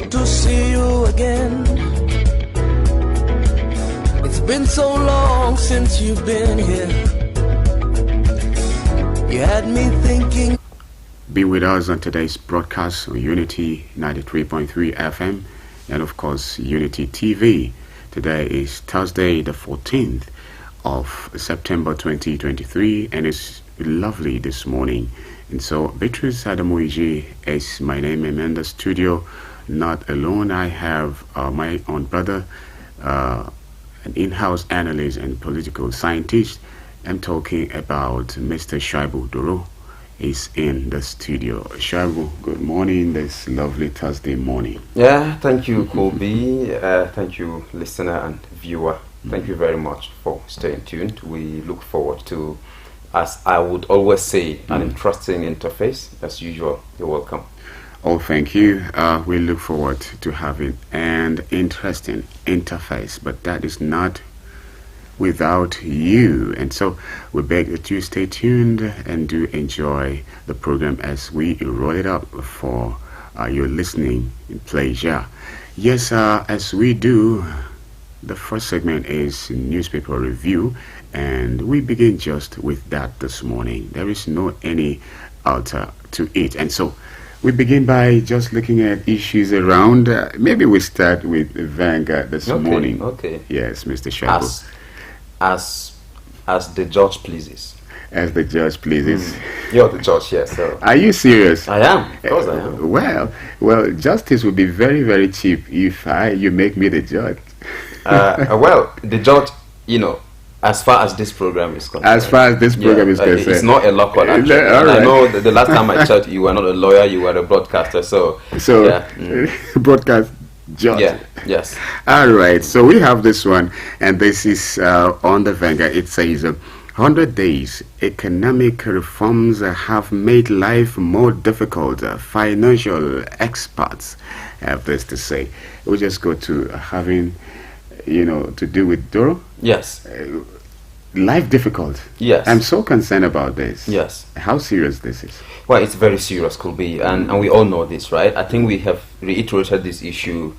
good to see you again. It's been so long since you've been here. You had me thinking. Be with us on today's broadcast on Unity 93.3 FM and of course Unity TV. Today is Thursday the 14th of September 2023 and it's lovely this morning. And so Beatrice Adamuiji is my name. I'm in the studio not alone. I have my own brother, an in-house analyst and political scientist. I'm talking about Mr. Shaibu Doro. Is in the studio. Shaibu, good morning this lovely Thursday morning. Yeah, thank you, Colby. Thank you, listener and viewer. Thank you very much for staying tuned. We look forward to, as I would always say, an interesting interface. As usual, you're welcome. Oh, thank you. We look forward to having an interesting interface, but that is not without you. And so we beg that you stay tuned and do enjoy the program as we roll it up for your listening pleasure. Yes, as we do, the first segment is newspaper review, and we begin just with that this morning. There is no any alter to it. And so we begin by just looking at issues around. Maybe we start with Vanguard this morning. Okay. Yes, Mr. Shabu. As the judge pleases. As the judge pleases. You're the judge, yes. So. Are you serious? I am. Of course I am. Well, justice would be very, very cheap if you make me the judge. Well, the judge, as far as this program is concerned. As far as this program is concerned. It's not a law court, actually. Right. I know the last time I checked, you were not a lawyer, you were a broadcaster. So yeah. Broadcast judge. Yeah, yes. All right, so we have this one, and this is on the Vanguard. It says, 100 days, economic reforms have made life more difficult. Financial experts have this to say. We just go to having, to do with Doro. Yes. Life difficult. Yes. I'm so concerned about this. Yes. How serious this is. Well, it's very serious, Colby, and we all know this, right? I think we have reiterated this issue.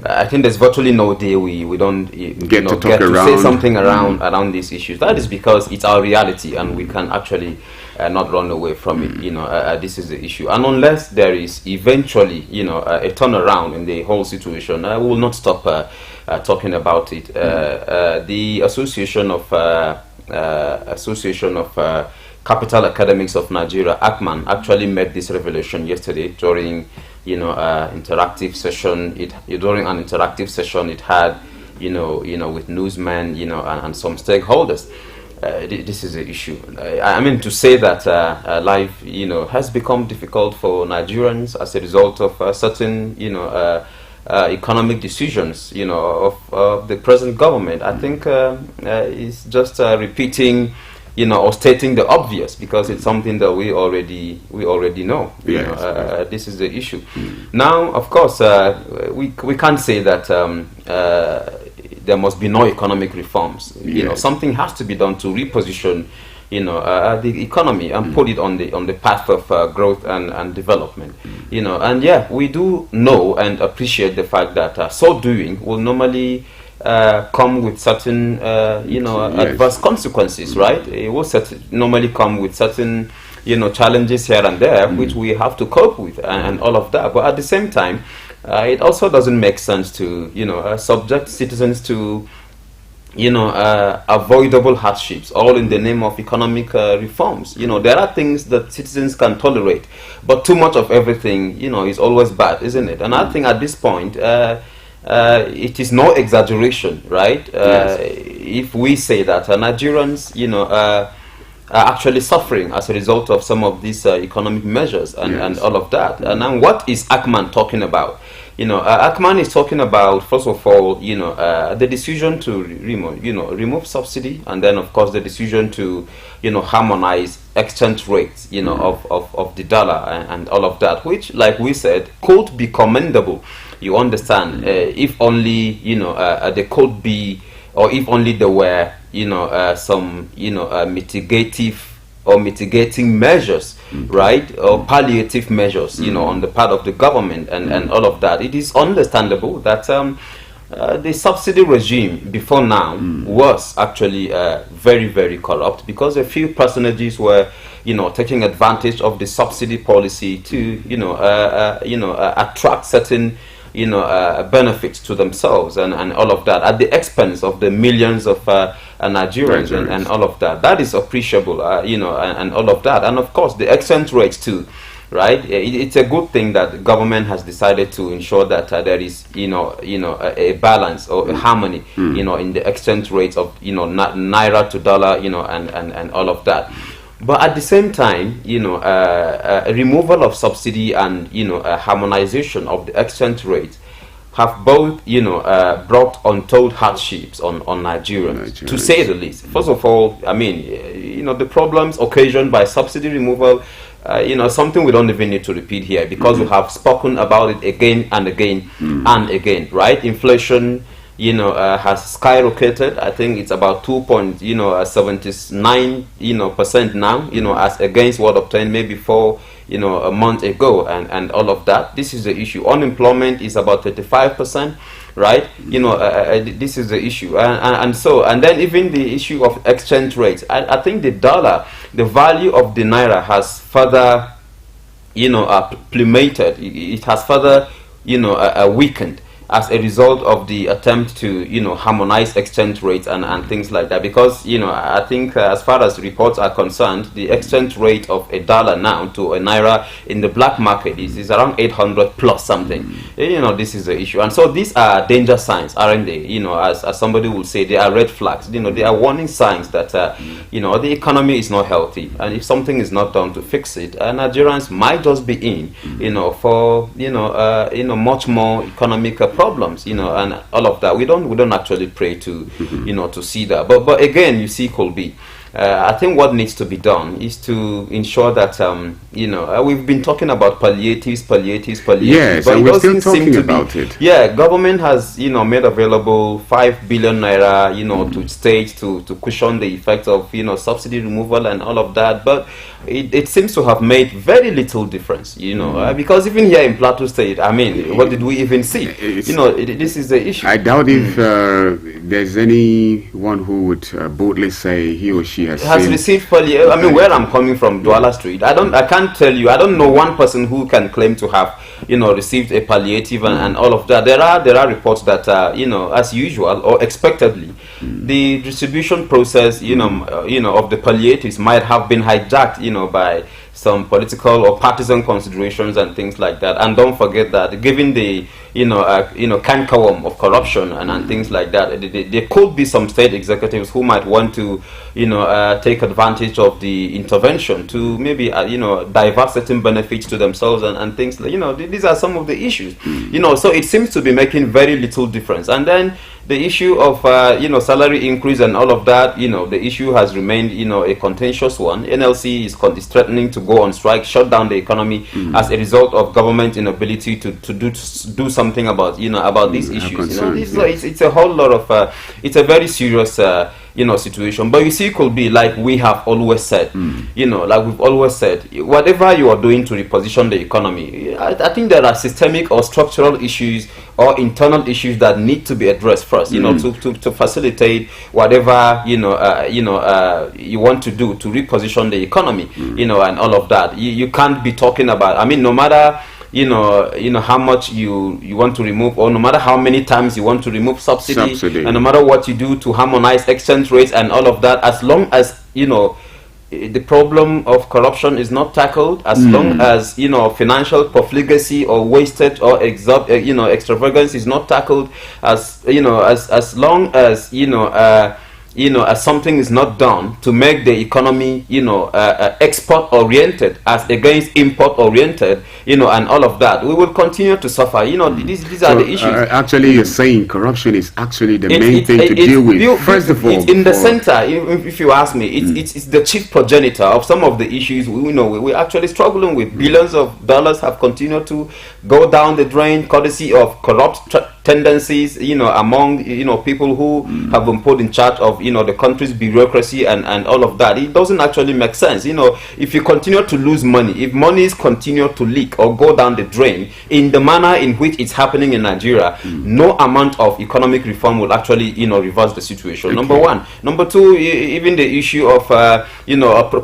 I think there's virtually no day we don't get to say something around these issues. That is because it's our reality, and we can actually not run away from it. This is the issue, and unless there is eventually, a turnaround in the whole situation, we will not stop talking about it. The Association of Capital Academics of Nigeria, ACMAN, actually made this revelation yesterday during, interactive session. During an interactive session it had, with newsmen, and some stakeholders. This is the issue. I mean to say that life, has become difficult for Nigerians as a result of certain, economic decisions, of the present government. I think it's just repeating. Or stating the obvious, because it's something that we already know. Yes. This is the issue. Now, of course, we can't say that there must be no economic reforms. Something has to be done to reposition, the economy and put it on the path of growth and development. And yeah, we do know and appreciate the fact that so doing will normally come with certain, adverse consequences, right? It will normally come with certain, challenges here and there, which we have to cope with and all of that. But at the same time, it also doesn't make sense to, subject citizens to, avoidable hardships, all in the name of economic reforms. There are things that citizens can tolerate, but too much of everything, is always bad, isn't it? And I think at this point, it is no exaggeration, right? Yes. If we say that Nigerians, are actually suffering as a result of some of these economic measures and all of that. And then what is ACMAN talking about? ACMAN is talking about, first of all, the decision to remove subsidy, and then of course the decision to, harmonize exchange rates, of the dollar and all of that, which, like we said, could be commendable. You understand? If only, there could be, or if only there were, some, mitigative or mitigating measures, right, or palliative measures, on the part of the government and all of that. It is understandable that the subsidy regime before now was actually very, very corrupt, because a few personages were, taking advantage of the subsidy policy to, attract certain, benefits to themselves and all of that, at the expense of the millions of Nigerians and all of that. That is appreciable, and all of that. And of course, the exchange rates too. Right, it's a good thing that the government has decided to ensure that there is, a balance or a harmony, in the exchange rates of, naira to dollar, and all of that. But at the same time, a removal of subsidy and, a harmonization of the exchange rate have both, brought untold hardships on Nigerians, to say the least. First of all, I mean, the problems occasioned by subsidy removal, something we don't even need to repeat here, because we have spoken about it again and again and again, right? Inflation, has skyrocketed. I think it's about 2.79%, now, as against what obtained maybe a month ago, and all of that. This is the issue. Unemployment is about 35%. Right, this is the issue, and then even the issue of exchange rates. I think the dollar, the value of the naira has further, plummeted. It has further, weakened as a result of the attempt to, harmonize exchange rates and things like that. Because, I think as far as reports are concerned, the exchange rate of a dollar now to a naira in the black market is around 800 plus something. This is the issue. And so these are danger signs, aren't they? As somebody will say, they are red flags. They are warning signs that, the economy is not healthy. And if something is not done to fix it, Nigerians might just be in, for, much more economic problems, and all of that. We don't actually pray to, to see that. But again, you see, Colby, I think what needs to be done is to ensure that, we've been talking about palliatives. Yes, but and we're still talking about it. Yeah, government has, made available 5 billion naira, to states to cushion the effect of, subsidy removal and all of that. But it seems to have made very little difference, because even here in Plateau State, I mean, what did we even see? This is the issue. I doubt if there's anyone who would boldly say he or she has received palliative. I mean, where I'm coming from, Douala Street, I can't tell you. I don't know one person who can claim to have, received a palliative and all of that. There are reports that, as usual or expectedly, the distribution process, of the palliatives might have been hijacked, by some political or partisan considerations and things like that. And don't forget that, given the cankerworm of corruption and things like that, there could be some state executives who might want to take advantage of the intervention to maybe divert certain benefits to themselves and things like, these are some of the issues. So it seems to be making very little difference. And then the issue of salary increase and all of that, the issue has remained a contentious one. NLC is threatening to go on strike, shut down the economy as a result of government inability to do something about about these issues. It's a whole lot of it's a very serious situation. But you see, it could be like we have always said, like we've always said, whatever you are doing to reposition the economy, I think there are systemic or structural issues or internal issues that need to be addressed first, to facilitate whatever you want to do to reposition the economy, and all of that. You can't be talking about, I mean, no matter how much you want to remove, or no matter how many times you want to remove subsidy, and no matter what you do to harmonize exchange rates and all of that, as long as the problem of corruption is not tackled, as long as financial profligacy or wasted or extravagance is not tackled, as long as as something is not done to make the economy, export oriented as against import oriented, and all of that, we will continue to suffer. These are the issues. Actually, you're saying corruption is actually the main thing to deal with. First of all, it's in the center. If you ask me, it's the chief progenitor of some of the issues we're actually struggling with. Billions of dollars have continued to go down the drain, courtesy of corrupt tendencies, among people who have been put in charge of the country's bureaucracy and all of that, it doesn't actually make sense. If you continue to lose money, if monies continue to leak or go down the drain in the manner in which it's happening in Nigeria, no amount of economic reform will actually, reverse the situation. Okay. Number one. Number two, even the issue of,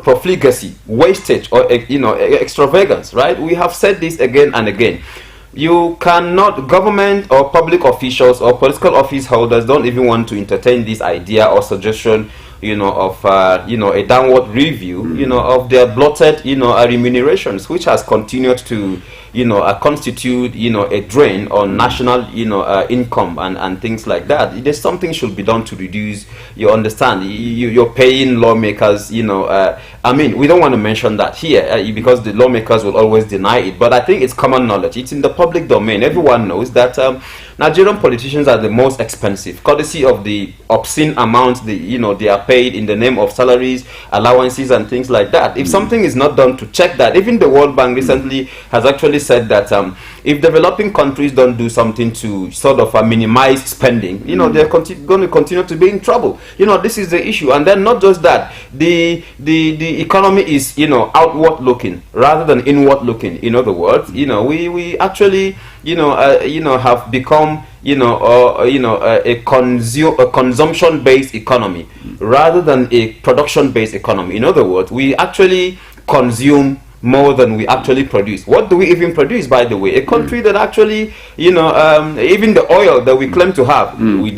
profligacy, wastage, or, extravagance, right? We have said this again and again. You cannot, government or public officials or political office holders don't even want to entertain this idea or suggestion, of a downward review, of their bloated, remunerations, which has continued to, constitute, a drain on national, income and things like that. There's something should be done to reduce. You understand? You're paying lawmakers, we don't want to mention that here because the lawmakers will always deny it. But I think it's common knowledge. It's in the public domain. Everyone knows that Nigerian politicians are the most expensive, courtesy of the obscene amounts they are paid in the name of salaries, allowances, and things like that. If something is not done to check that, even the World Bank recently has actually said that if developing countries don't do something to sort of minimize spending, they're going to continue to be in trouble. This is the issue. And then not just that, the economy is outward looking rather than inward looking. In other words, we actually have become a consumption based economy rather than a production based economy. In other words, we actually consume more than we actually produce. What do we even produce, by the way? A country that actually, even the oil that we claim to have, we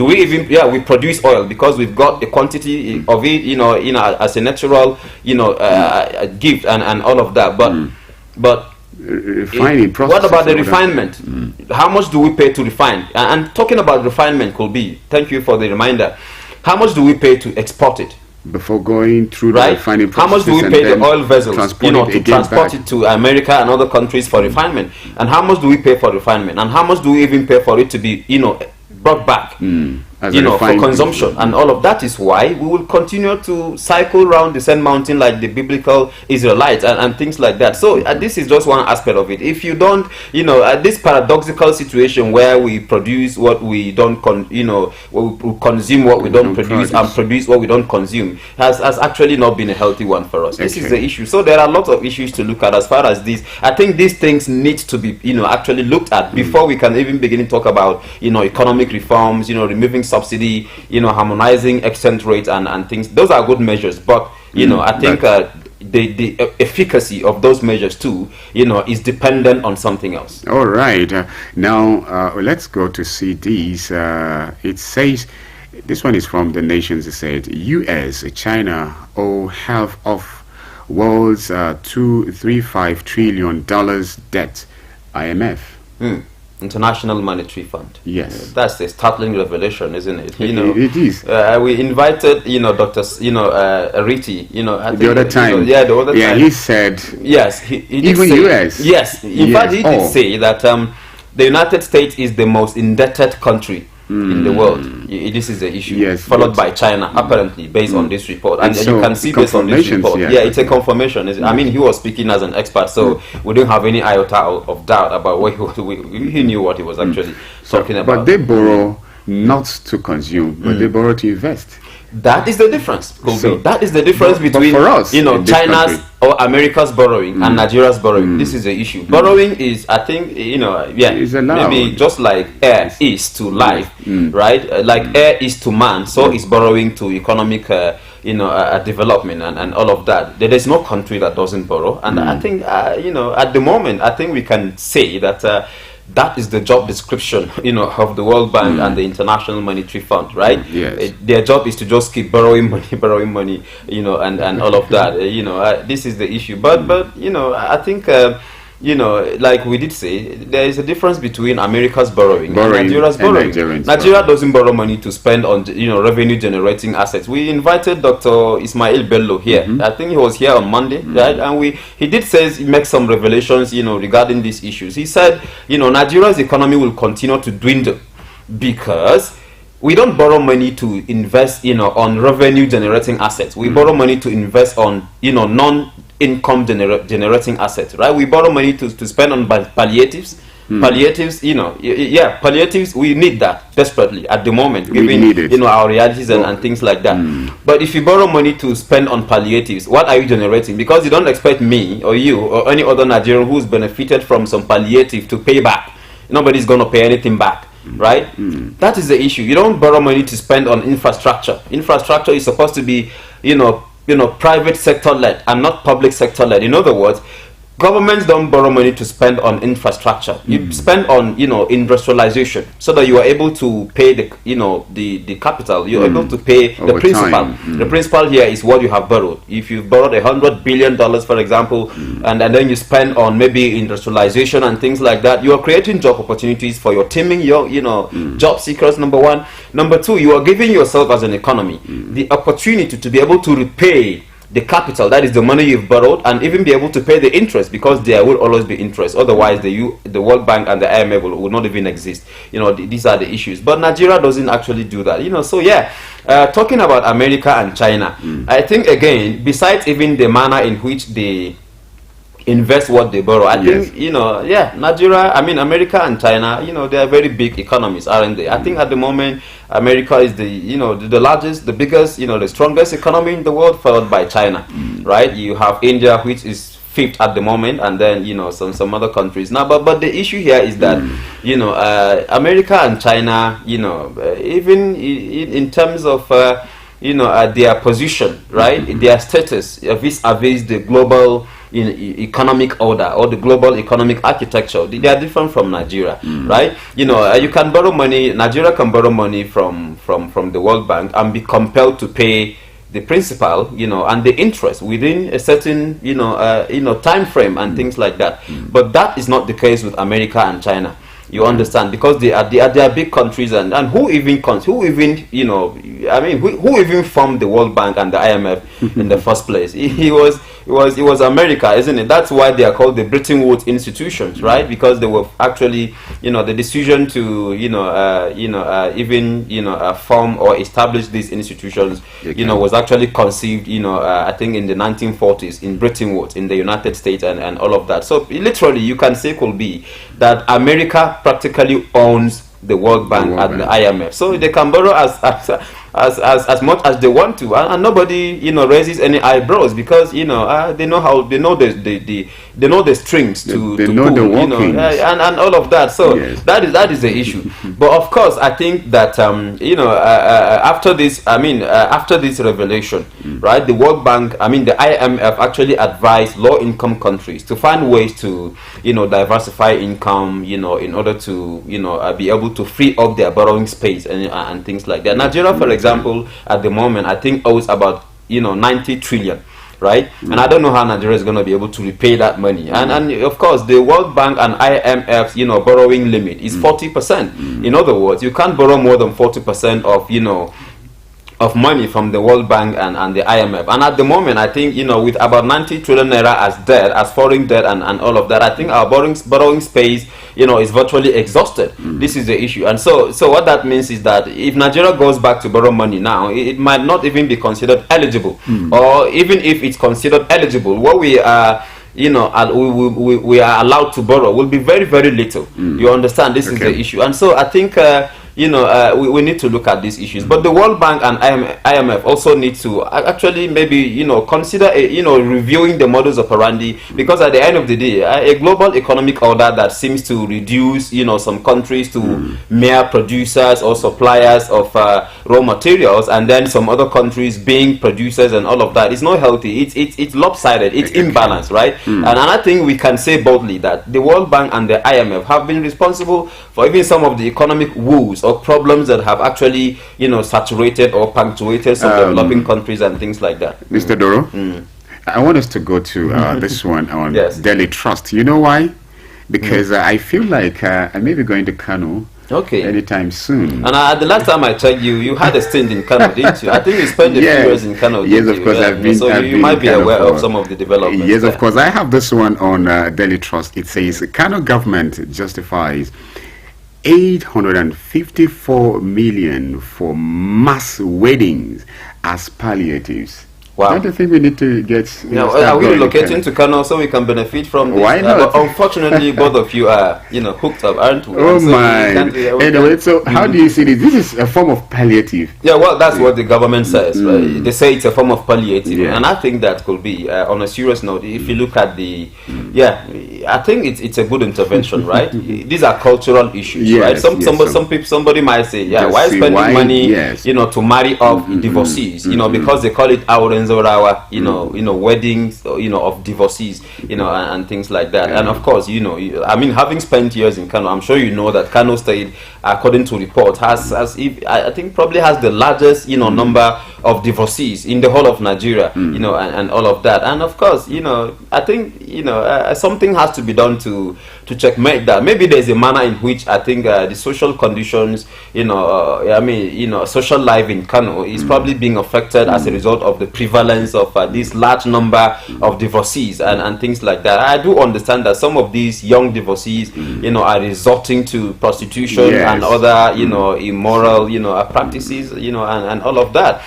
produce oil because we've got a quantity of it, as a natural, gift and all of that. But refining process. What about the refinement? How much do we pay to refine? And talking about refinement, could be. Thank you for the reminder. How much do we pay to export it? Before going through the refining process. How much do we pay the oil vessels, to transport it to America and other countries for refinement? And how much do we pay for refinement? And how much do we even pay for it to be, brought back? For consumption and all of that. Is why we will continue to cycle around the same mountain like the biblical Israelites and things like that. So this is just one aspect of it. If you don't, this paradoxical situation where we produce what we don't, we consume what we don't produce and produce what we don't consume has actually not been a healthy one for us. This is the issue. So there are lots of issues to look at as far as this. I think these things need to be, actually looked at before we can even begin to talk about, economic reforms, removing subsidy, harmonizing exchange rates and things. Those are good measures, but I think the efficacy of those measures too, is dependent on something else. All right. Now let's go to see these. It says, this one is from The Nations. It said, U.S., China owe half of world's $235 trillion debt. IMF. International Monetary Fund. Yes, that's a startling revelation, isn't it? It is. We invited, Dr. Ariti, the other time. The other time. Yeah, he said. Yes, he did even say, US. Yes, in fact, he did say that the United States is the most indebted country in the world. This is the issue. Yes, followed by China, apparently, based on this report. And so you can see based on this report. Yeah, it's a confirmation. I mean, he was speaking as an expert, so we don't have any iota of doubt about what he knew what he was actually talking about. But they borrow not to consume, but they borrow to invest. That is the difference. So, that is the difference between for us, China's or America's borrowing and Nigeria's borrowing. This is the issue. Borrowing is, I think, maybe just like air is to life, right? Like air is to man, so is borrowing to economic, development and all of that. There is no country that doesn't borrow, and I think, at the moment, I think we can say that. That is the job description, of the World Bank and the International Monetary Fund, right? Yes. Their job is to just keep borrowing money, and all of that. This is the issue. But I think, like we did say, there is a difference between America's borrowing and Nigeria's borrowing. Nigeria doesn't borrow money to spend on, revenue generating assets. We invited Dr. Ismail Bello here. I think he was here on Monday, right? And he did make some revelations, regarding these issues. He said, Nigeria's economy will continue to dwindle because we don't borrow money to invest, on revenue generating assets. We borrow money to invest on, non-income generating assets, right? We borrow money to spend on palliatives, palliatives, palliatives, we need that desperately at the moment, given our realities and things like that. But if you borrow money to spend on palliatives, what are you generating? Because you don't expect me or you or any other Nigerian who's benefited from some palliative to pay back. Nobody's going to pay anything back, right? That is the issue. You don't borrow money to spend on infrastructure. Infrastructure is supposed to be, private sector led and not public sector led. In other words, governments don't borrow money to spend on infrastructure. You spend on, industrialization, so that you are able to pay the capital. You're able to pay the principal. The principal here is what you have borrowed. If you've borrowed $100 billion, for example, and then you spend on maybe industrialization and things like that, you are creating job opportunities for your teaming, your job seekers. Number one. Number two, you are giving yourself as an economy the opportunity to be able to repay the capital, that is the money you've borrowed, and even be able to pay the interest, because there will always be interest. Otherwise, the World Bank and the IMF will not even exist. These are the issues. But Nigeria doesn't actually do that. So talking about America and China, I think again, besides even the manner in which they invest what they borrow, I think Nigeria, America and China, they are very big economies, aren't they? I think at the moment America is the largest, the biggest, the strongest economy in the world, followed by China, right? You have India, which is fifth at the moment, and then some other countries now. But the issue here is that America and China, even in terms of their position, right, their status vis-a-vis the global economic order or the global economic architecture, they are different from Nigeria, right? You can borrow money. Nigeria can borrow money from the World Bank and be compelled to pay the principal, and the interest within a certain, time frame and things like that. But that is not the case with America and China. You understand, because they are big countries, and who even formed the World Bank and the IMF in the first place? It was America, isn't it? That's why they are called the Bretton Woods institutions, right? Because they were actually, the decision to form or establish these institutions, was actually conceived, I think in the 1940s in Bretton Woods in the United States and all of that. So literally, you can say could be that America practically owns the World Bank and the IMF, so they can borrow as much as they want to, and nobody raises any eyebrows, because they know how, they know the strings to know pull, the workings, and all of that. So that is the issue. But of course, I think that after this revelation, right, the World Bank, the IMF actually advised low-income countries to find ways to diversify income, in order to be able to free up their borrowing space and things like that. Nigeria, for example, at the moment, I think owes about 90 trillion, right? And I don't know how Nigeria is going to be able to repay that money. And of course, the World Bank and IMF's borrowing limit is 40%. In other words, you can't borrow more than 40% of money from the World Bank and the IMF. And at the moment, I think, with about 90 trillion naira as debt, as foreign debt and all of that, I think our borrowing space, is virtually exhausted. This is the issue. And so what that means is that if Nigeria goes back to borrow money now, it might not even be considered eligible. Or even if it's considered eligible, what we are we are allowed to borrow will be very, very little. You understand? This is the issue. And so I think we need to look at these issues. But the World Bank and IMF also need to actually maybe consider reviewing the modus operandi, because at the end of the day, a global economic order that seems to reduce some countries to mere producers or suppliers of raw materials, and then some other countries being producers and all of that, is not healthy. It's lopsided. It's imbalanced, right? And I think we can say boldly that the World Bank and the IMF have been responsible for even some of the economic woes or problems that have actually saturated or punctuated some developing countries and things like that. Mr. Doro, I want us to go to this one on Daily Trust. You know why? Because I feel like I may be going to Kano anytime soon. And the last time I checked, you had a stint in Kano, didn't you? I think you spent a few years in Kano. Yes, of course. I've been. So you might be aware of some of the developments. Yes, of course. I have this one on Daily Trust. It says Kano government justifies 854 million for mass weddings as palliatives. Wow. Don't you think we need to get... are we relocating to Kano so we can benefit from this? Why not? But unfortunately, both of you are, hooked up, aren't we? Oh, my. Anyway, so how do you see this? This is a form of palliative. Yeah, well, that's what the government says. Right? They say it's a form of palliative. Yeah. And I think that could be, on a serious note, if you look at the... Yeah, I think it's a good intervention, right? These are cultural issues, right? Somebody might say, why spending money, to marry off divorcees, because they call it Aurenzorawa, weddings, of divorcees, and things like that. And of course, having spent years in Kano, I'm sure you know that Kano State, according to reports, I think probably has the largest, number of divorcees in the whole of Nigeria, and all of that. And of course, I think, something has to be done to checkmate that. Maybe there's a manner in which I think the social conditions, social life in Kano is probably being affected as a result of the prevalence of this large number of divorcees and things like that. I do understand that some of these young divorcees, are resorting to prostitution and other, immoral, practices, and all of that.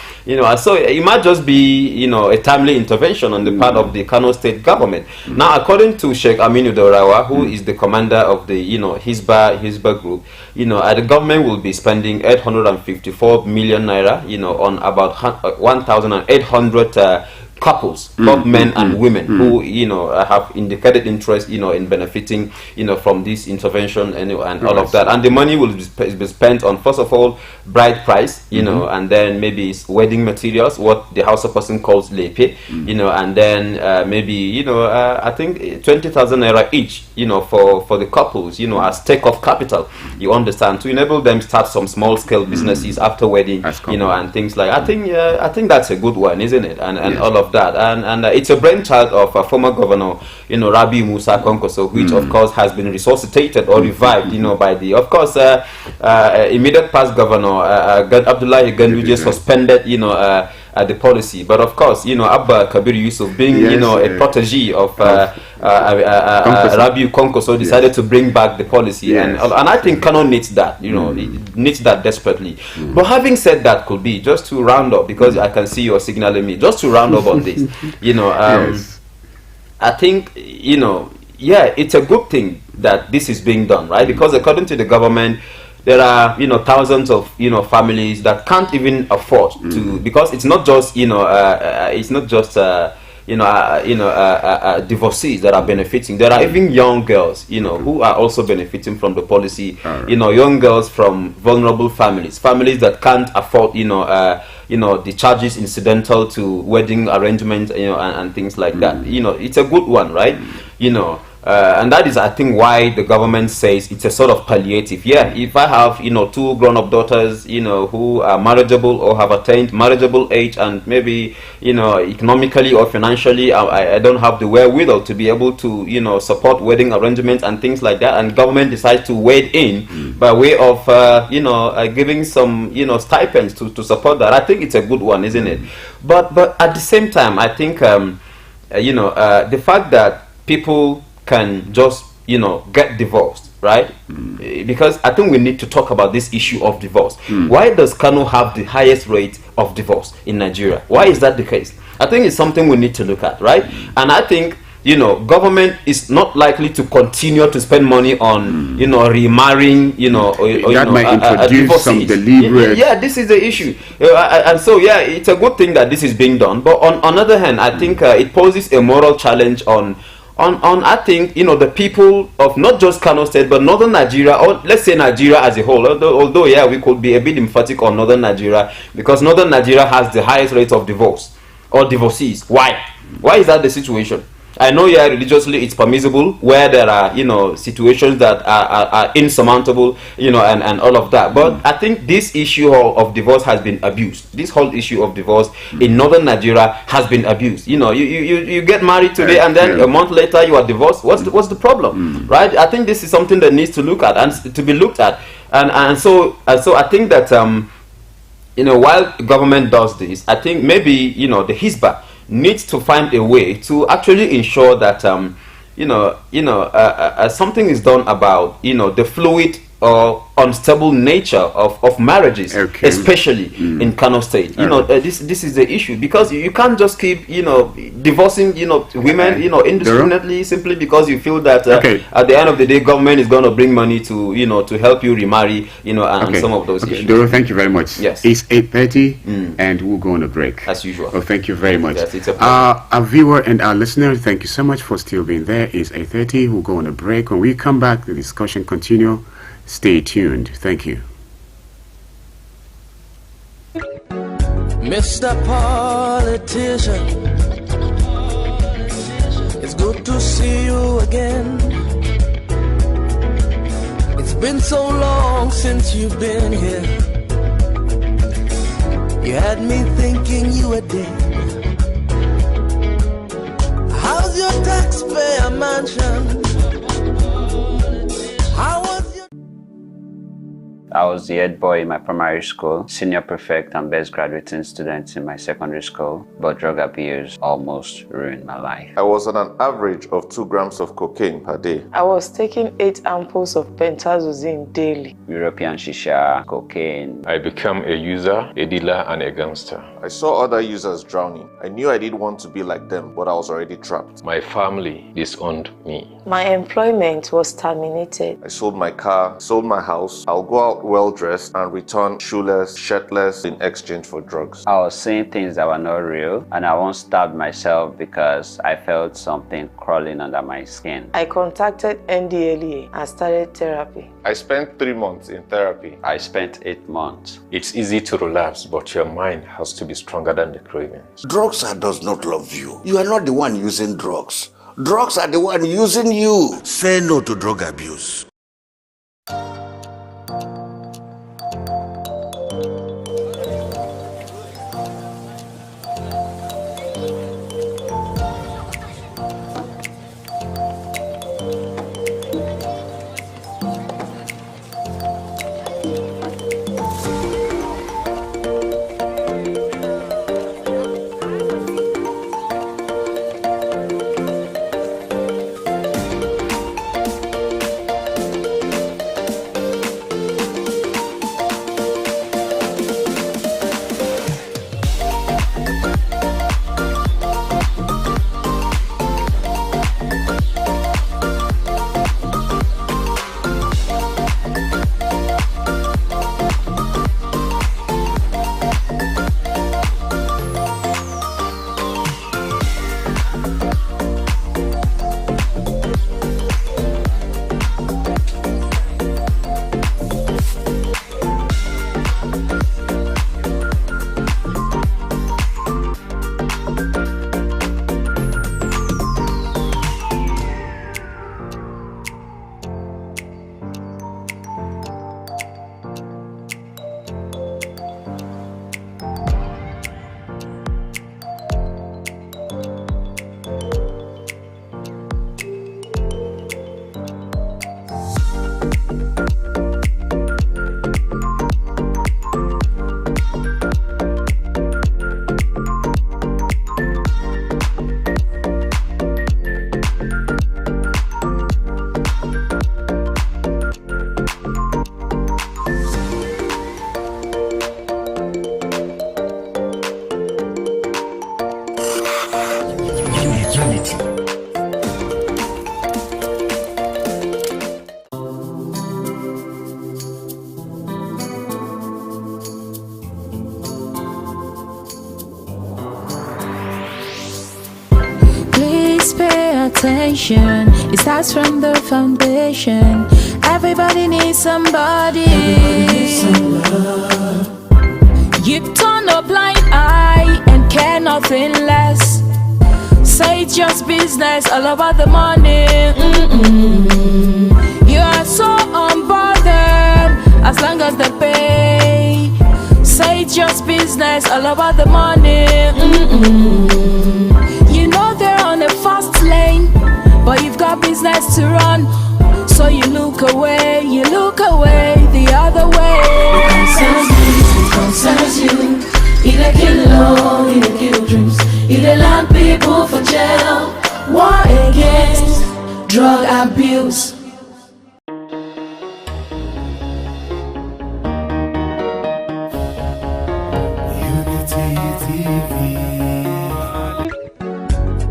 So it might just be, a timely intervention on the part of the Kano State government. Now, according to Sheikh Aminu Daurawa, who is the commander of the, Hisba group, the government will be spending 854 million naira, on about 1,800 couples, both men and women, who have indicated interest, in benefiting, from this intervention and all of that. And the money will be spent on, first of all, bride price, and then maybe it's wedding materials, what the HAUSA person calls lepe, and then maybe I think 20,000 naira each, for the couples, as take off capital, you understand, to enable them start some small scale businesses after wedding, and things like. I think that's a good one, isn't it? And all of that, and it's a brainchild of former governor, Rabi Musa Konkoso, which of course has been resuscitated or revived, by the, of course, immediate past governor Abdullahi Ganduje suspended, the policy. But of course, Abba Kabir Yusuf, being a protege of Rabi Konkoso, decided to bring back the policy, and I think Kano needs that, it needs that desperately. But having said that, could be just to round up, because I can see you're signaling me, just to round up on this, I think it's a good thing that this is being done, right? Because according to the government, there are thousands of families that can't even afford to, because it's not just divorcees that are benefiting. There are even young girls who are also benefiting from the policy. Young girls from vulnerable families that can't afford the charges incidental to wedding arrangements, and things like that. It's a good one, right? And that is, I think, why the government says it's a sort of palliative. Yeah, if I have, two grown-up daughters, who are marriageable or have attained marriageable age, and maybe, economically or financially, I don't have the wherewithal to be able to, support wedding arrangements and things like that, and government decides to wade in by way of, giving some, stipends to support that. I think it's a good one, isn't it? But at the same time, I think, the fact that people can just get divorced, right? Because I think we need to talk about this issue of divorce. Why does Kano have the highest rate of divorce in Nigeria? Why is that the case? I think it's something we need to look at, right? And I think government is not likely to continue to spend money on remarrying that might introduce some deliberate. This is the issue, and so it's a good thing that this is being done. But on other hand, I think it poses a moral challenge on I think the people of not just Kano State but northern Nigeria, or let's say Nigeria as a whole, although we could be a bit emphatic on northern Nigeria, because northern Nigeria has the highest rate of divorce or divorcees. Why is that the situation? I know religiously it's permissible where there are situations that are insurmountable, and all of that, but I think this issue of divorce has been abused. This whole issue of divorce in northern Nigeria has been abused. You get married today and then a month later you are divorced. What's the problem? Right? I think this is something that needs to look at and to be looked at, and so I think that while government does this, I think maybe the Hisba needs to find a way to actually ensure that something is done about the fluid or unstable nature of marriages, especially in Kano State. This is the issue, because you can't just keep divorcing women indiscriminately simply because you feel that at the end of the day government is going to bring money to to help you remarry and some of those issues. Doro, thank you very much. Yes, it's 8:30 and we'll go on a break as usual. Oh, thank you very much. Yes, it's a our viewer and our listener, thank you so much for still being there. It's 8:30. We'll go on a break. When we come back, the discussion continue. Stay tuned. Thank you. Mr. Politician, it's good to see you again. It's been so long since you've been here. You had me thinking you were dead. How's your taxpayer mansion? How was your... I was the head boy in my primary school, senior prefect and best graduating student in my secondary school, but drug abuse almost ruined my life. I was on an average of 2 grams of cocaine per day. I was taking 8 ampoules of pentazosine daily. European shisha, cocaine. I became a user, a dealer, and a gangster. I saw other users drowning. I knew I didn't want to be like them, but I was already trapped. My family disowned me. My employment was terminated. I sold my car, sold my house. I'll go out well-dressed and return shoeless, shirtless in exchange for drugs. I was seeing things that were not real, and I once stabbed myself because I felt something crawling under my skin. I contacted NDLEA and started therapy. I spent 3 months in therapy. I spent 8 months. It's easy to relapse, but your mind has to be stronger than the cravings. Drugs does not love you. You are not the one using drugs. Drugs are the one using you. Say no to drug abuse. Attention, it starts from the foundation. Everybody needs somebody. You turn a blind eye and care nothing less. Say it's just business, all about the money. You are so unbothered as long as they pay. Say it's just business, all about the money. You know they're on a fast lane, but you've got business to run. So you look away the other way. It concerns you. It kill love, it kill dreams. It land people for jail. War against drug abuse.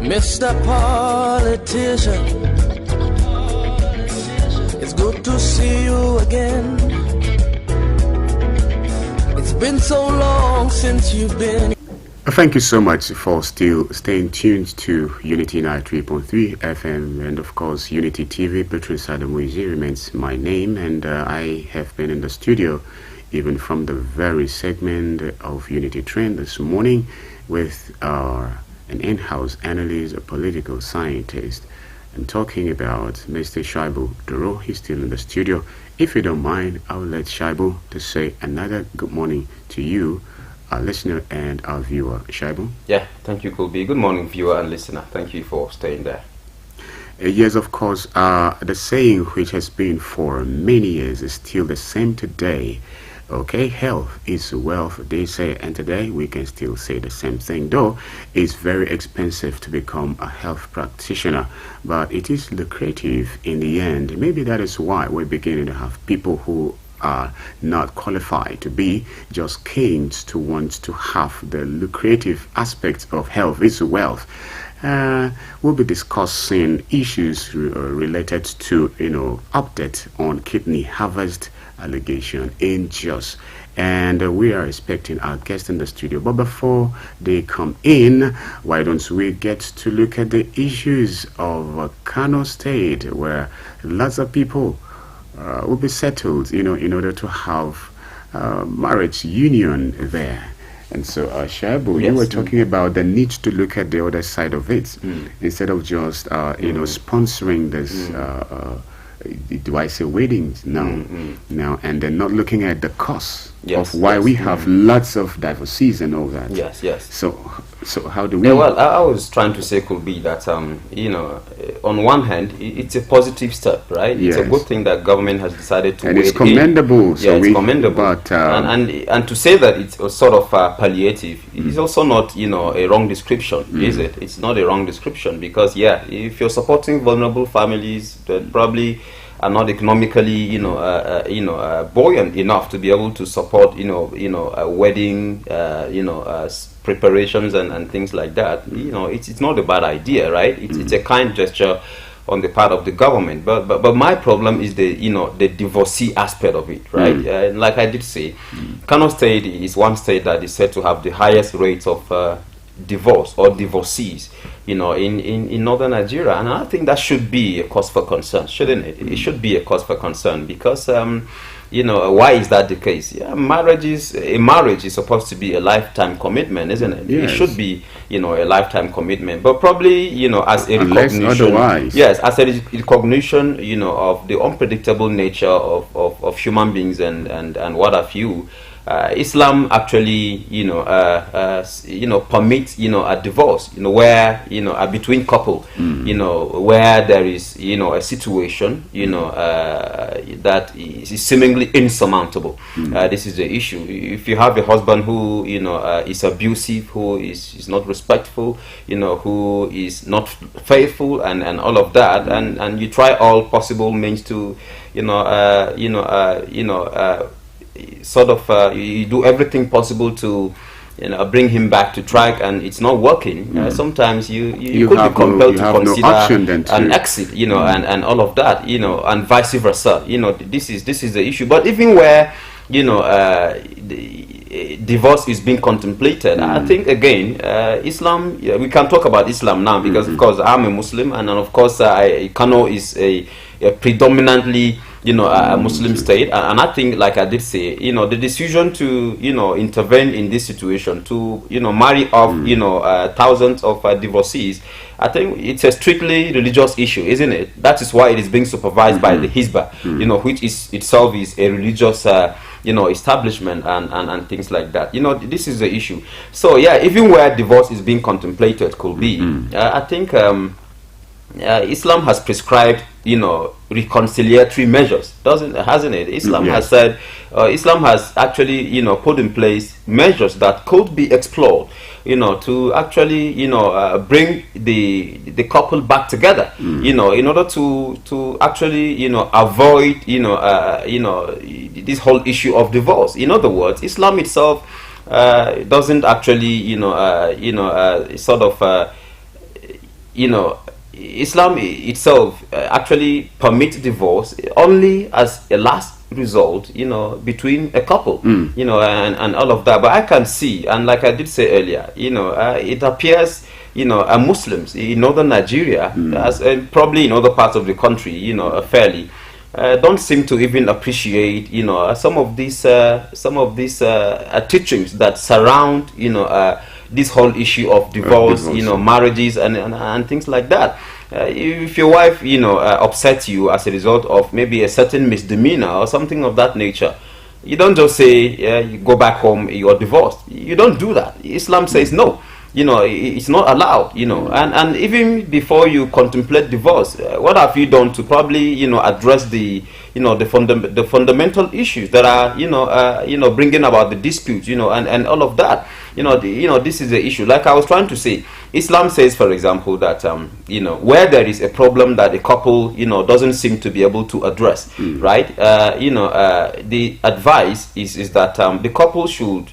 Mr. Politician, it's good to see you again. It's been so long since you've been. Thank you so much for still staying tuned to Unity 93.3 FM, and of course Unity TV. Patrice Adamuizi remains my name, and I have been in the studio even from the very segment of Unity Trend this morning with an in-house analyst, a political scientist, and talking about Mr. Shaibu Duro. He's still in the studio. If you don't mind, I'll let Shaibu to say another good morning to you, our listener and our viewer. Shaibu? Yeah, thank you, Kobe. Good morning, viewer and listener. Thank you for staying there. Yes, of course. The saying which has been for many years is still the same today. Okay, health is wealth, they say, and today we can still say the same thing, though it's very expensive to become a health practitioner, but it is lucrative in the end. Maybe that is why we're beginning to have people who are not qualified to be just kings to want to have the lucrative aspects of health is wealth. We'll be discussing issues related to, update on kidney harvest allegation in Jos, and we are expecting our guests in the studio. But before they come in, why don't we get to look at the issues of Kano State, where lots of people will be settled, in order to have marriage union there. And so, Shaibu, yes, you were talking about the need to look at the other side of it, instead of just, sponsoring this, do I say weddings now, and then not looking at the cost of why we have lots of divorces and all that. Yes, yes. So how do we? Yeah, well, I was trying to say could be that on one hand it's a positive step, right? Yes. It's a good thing that government has decided to. And it's commendable. So it's commendable. But and to say that it's a sort of palliative is also not a wrong description, is it? It's not a wrong description, because if you're supporting vulnerable families that probably are not economically buoyant enough to be able to support a wedding preparations and things like that, it's not a bad idea, right? It's a kind gesture on the part of the government, but my problem is the divorcee aspect of it, right? Like I did say, Kano State is one state that is said to have the highest rates of divorce or divorcees in northern Nigeria, and I think that should be a cause for concern, shouldn't it? It should be a cause for concern, because why is that the case? A marriage is supposed to be a lifetime commitment, isn't it? Yes. It should be a lifetime commitment, but probably as a recognition, otherwise. Yes, as a recognition of the unpredictable nature of human beings and what have you. Islam actually, permits, a divorce, where, between couple, where there is, a situation, that is seemingly insurmountable. This is the issue. If you have a husband who, is abusive, who is not respectful, who is not faithful, and all of that, and you try all possible means to, you do everything possible to bring him back to track, and it's not working. Sometimes you could be compelled to consider an exit, and all of that, and vice versa. This is the issue. But even where divorce is being contemplated, I think again, Islam. We can talk about Islam now, because of course I'm a Muslim, and of course Kano is a predominantly a Muslim state, and I think, like I did say, the decision to intervene in this situation, to marry off thousands of divorcees, I think it's a strictly religious issue, isn't it? That is why it is being supervised by the Hizbah, which is itself is a religious establishment and things like that. This is the issue. So even where divorce is being contemplated could be, I think Islam has prescribed reconciliatory measures, hasn't it? Islam has said, Islam has actually put in place measures that could be explored to actually bring the couple back together, in order to actually avoid this whole issue of divorce. In other words, Islam itself doesn't actually, sort of, Islam itself actually permits divorce only as a last result, between a couple, and all of that. But I can see, and like I did say earlier, it appears, Muslims in northern Nigeria, as probably in other parts of the country, fairly, don't seem to even appreciate, some of these teachings that surround, this whole issue of divorce, marriages and things like that. If your wife, upsets you as a result of maybe a certain misdemeanor or something of that nature, you don't just say, you go back home, you're divorced. You don't do that. Islam says no. It's not allowed, and even before you contemplate divorce, what have you done to probably, address the, the fundamental issues that are, bringing about the dispute, and all of that. This is the issue. Like I was trying to say, Islam says, for example, that, where there is a problem that a couple, doesn't seem to be able to address, right? The advice is that the couple should,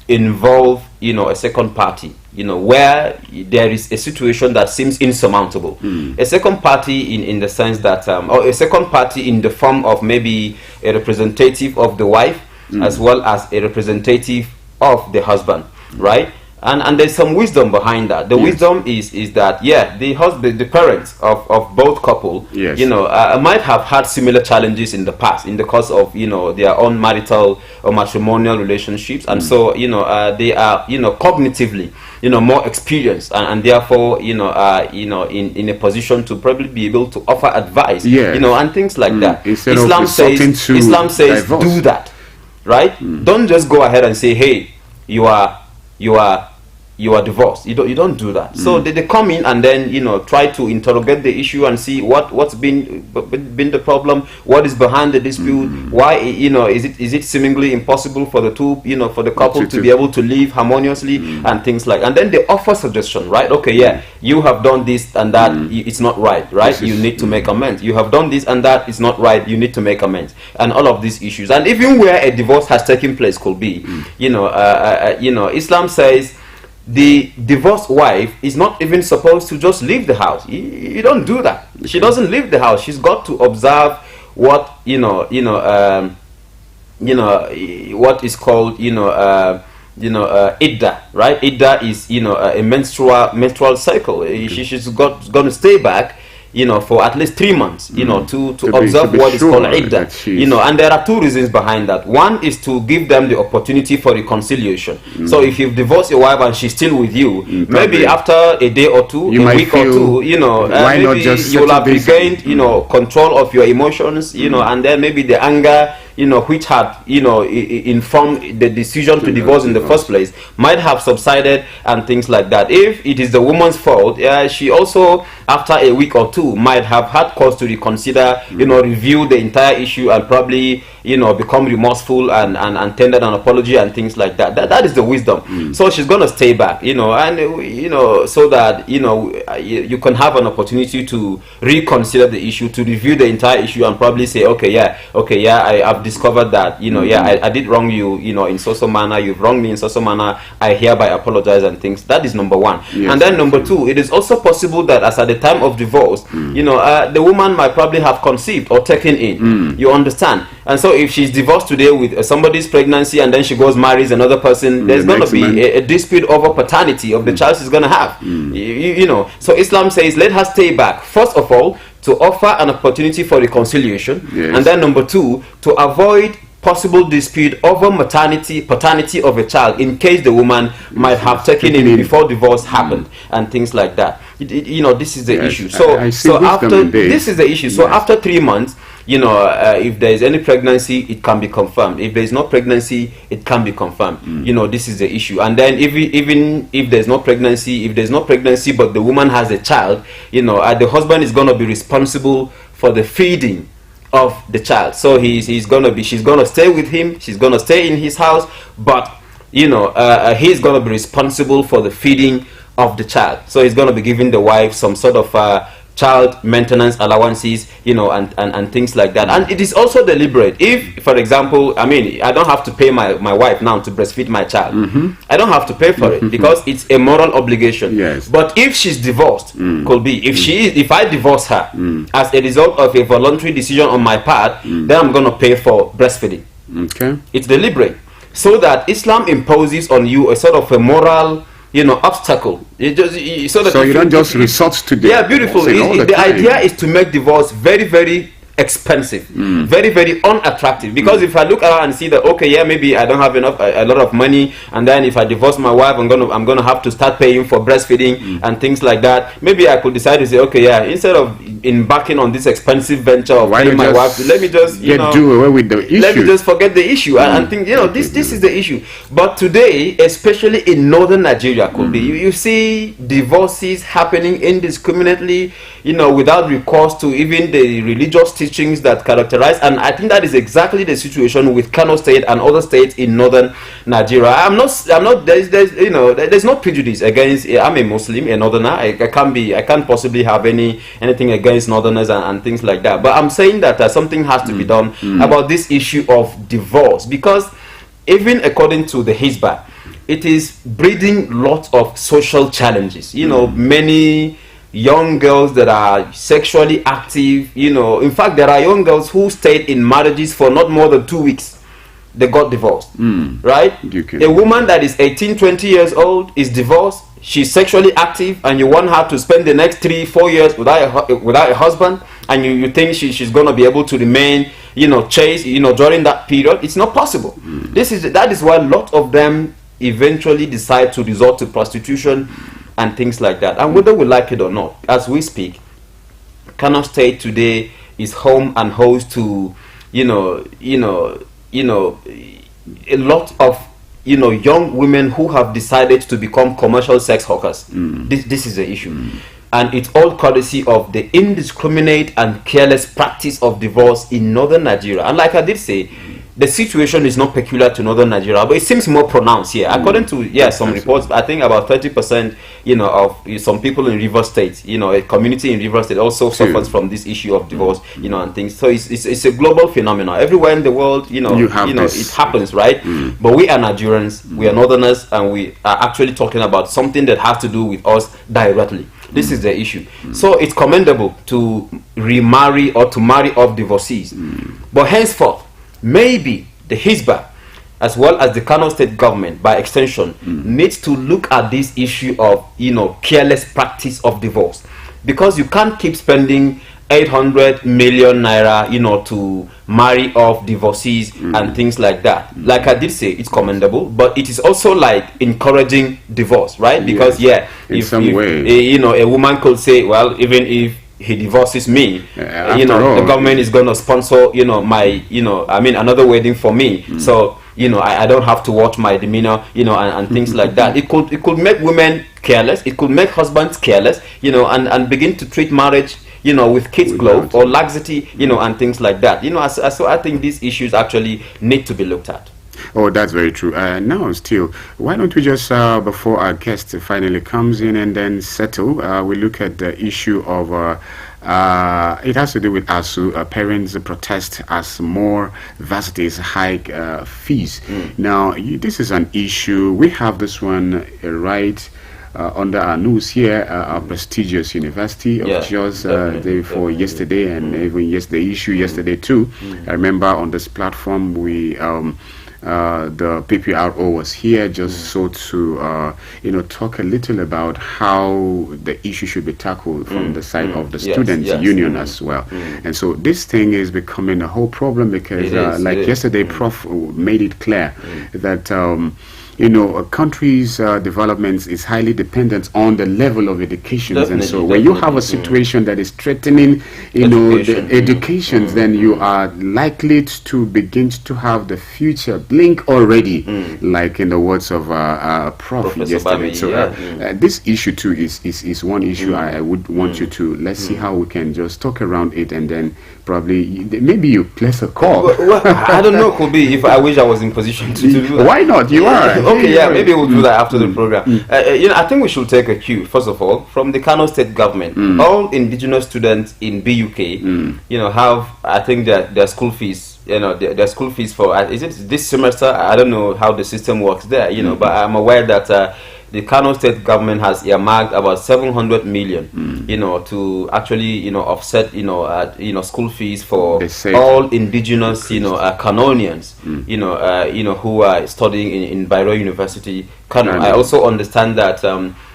involve, a second party, where there is a situation that seems insurmountable. A second party in the sense that, or a second party in the form of maybe a representative of the wife, as well as a representative of the husband, right? And there's some wisdom behind that. The wisdom is that, the parents of both couple, might have had similar challenges in the past in the course of, their own marital or matrimonial relationships, and so, they are, cognitively, more experienced, and therefore, in a position to probably be able to offer advice, and things like that. Islam says do that, right? Don't just go ahead and say, hey, you are divorced. You don't do that. So they come in and then try to interrogate the issue and see what's been the problem, what is behind the dispute, why is it seemingly impossible for the two for the couple to be able to live harmoniously, and things like. And then they offer suggestion, right? Okay, you have done this and that, it's not right, you need to make amends. You have done this and that, it's not right, you need to make amends, and all of these issues. And even where a divorce has taken place could be, Islam says the divorced wife is not even supposed to just leave the house. You don't do that. She doesn't leave the house. She's got to observe what what is called idda, right? Idda is a menstrual cycle. She's going to stay back for at least 3 months, to observe what is called idda, and there are two reasons behind that. One is to give them the opportunity for reconciliation. So if you've divorced your wife and she's still with you, maybe after a day or two, a week or two, maybe you'll have regained, control of your emotions, and then maybe the anger, which had, informed the decision to divorce in the first place, might have subsided, and things like that. If it is the woman's fault, she also, after a week or two, might have had cause to reconsider, review the entire issue, and probably, become remorseful and tender an apology and things like that. That is the wisdom. So she's gonna stay back, and so that you can have an opportunity to reconsider the issue, to review the entire issue, and probably say, I've discovered that I did wrong you, in so manner. You've wronged me in so manner. I hereby apologize, and things. That is number one. And then number two, it is also possible that as at the time of divorce, the woman might probably have conceived or taken in. You understand? And so if she's divorced today with somebody's pregnancy, and then she goes marries another person, there's going to be a dispute over paternity of the child she's going to have. So Islam says, let her stay back. First of all, to offer an opportunity for reconciliation, and then number two, to avoid possible dispute over paternity of a child, in case the woman might have taken it before divorce happened, and things like that. This is the issue. So after this is the issue. So after 3 months, if there is any pregnancy, it can be confirmed. If there is no pregnancy, it can be confirmed. This is the issue. And then even if there's no pregnancy, but the woman has a child, the husband is going to be responsible for the feeding of the child. So she's gonna stay with him, she's gonna stay in his house, but he's gonna be responsible for the feeding of the child. So he's gonna be giving the wife some sort of child maintenance allowances, and things like that. And it is also deliberate. If, for example, I don't have to pay my wife now to breastfeed my child. I don't have to pay for it because it's a moral obligation. Yes. But if she's divorced, could be, if I divorce her as a result of a voluntary decision on my part, then I'm going to pay for breastfeeding. Okay. It's deliberate. So that Islam imposes on you a sort of a moral, obstacle. So you don't just resort to the... Yeah, beautiful. The idea is to make divorce very, very expensive, very, very unattractive. Because if I look around and see that, okay, yeah, maybe I don't have a lot of money, and then if I divorce my wife, I'm gonna have to start paying for breastfeeding and things like that. Maybe I could decide to say, okay, yeah, instead of embarking on this expensive venture of paying my wife, let me just do away with the issue. Let me just forget the issue and think, this is the issue. But today, especially in northern Nigeria, could be you see divorces happening indiscriminately, without recourse to even the religious teachings that characterize, and I think that is exactly the situation with Kano State and other states in northern Nigeria. There's no prejudice against. I'm a Muslim, a northerner. I can't possibly have anything against northerners and things like that. But I'm saying that something has to be done about this issue of divorce, because even according to the Hizbah, it is breeding lots of social challenges. Many young girls that are sexually active, in fact, there are young girls who stayed in marriages for not more than 2 weeks. They got divorced, right? A woman that is 18, 20 years old is divorced. She's sexually active, and you want her to spend the next 3-4 years without a husband, and you think she's going to be able to remain, chaste, during that period. It's not possible. That is why a lot of them eventually decide to resort to prostitution and things like that. And whether we like it or not, as we speak, Kano State today is home and host to a lot of young women who have decided to become commercial sex hawkers. This is the issue. And it's all courtesy of the indiscriminate and careless practice of divorce in northern Nigeria. And like I did say, the situation is not peculiar to northern Nigeria, but it seems more pronounced here. According to some reports, I think about 30%, of some people in River State, a community in River State also suffers from this issue of divorce, and things. So it's a global phenomenon. Everywhere in the world, it happens, right? But we are Nigerians, we are northerners, and we are actually talking about something that has to do with us directly. This is the issue. So it's commendable to remarry or to marry off divorcees. But henceforth, maybe the Hizbah, as well as the Kano State government, by extension, needs to look at this issue of, careless practice of divorce. Because you can't keep spending 800 million naira, to marry off divorcees and things like that. Like I did say, it's commendable, but it is also like encouraging divorce, right? Because in some way, a woman could say, well, even if he divorces me, the government is going to sponsor, another wedding for me. So, I don't have to watch my demeanor, and things like that. It could make women careless. It could make husbands careless, and begin to treat marriage, with kids' glove or laxity, and things like that. So I think these issues actually need to be looked at. Oh, that's very true. Now, still, why don't we just, before our guest finally comes in and then settle, we look at the issue of, it has to do with ASU, parents protest as more varsities hike fees. Now, this is an issue. We have this one right under our news here, our prestigious University of Jos, for yesterday, and even the issue yesterday too. I remember on this platform, we... the PPRO was here just so to talk a little about how the issue should be tackled from the side of the students union as well. And so this thing is becoming a whole problem because yesterday Prof made it clear that a country's development is highly dependent on the level of education. And so when you have a situation that is threatening, the education, then you are likely to begin to have the future blink already, like in the words of Prof yesterday. So this issue too is one issue I would want you to, let's see how we can just talk around it, and then probably maybe you place a call. Well, I don't know, could be, if I wish I was in position to do that. Why not? You are. Okay, yeah, maybe we'll do that after the program. You know, I think we should take a cue, first of all, from the Kano State government. All indigenous students in BUK, you know, have, I think, their school fees, you know, their school fees for, is it this semester? I don't know how the system works there, you know, but I'm aware that the Kano State government has earmarked about 700 million, you know, to actually, you know, offset, you know, school fees for all indigenous, you know, Kanonians, you know, who are studying in Bayreuth University, Kano. I also understand that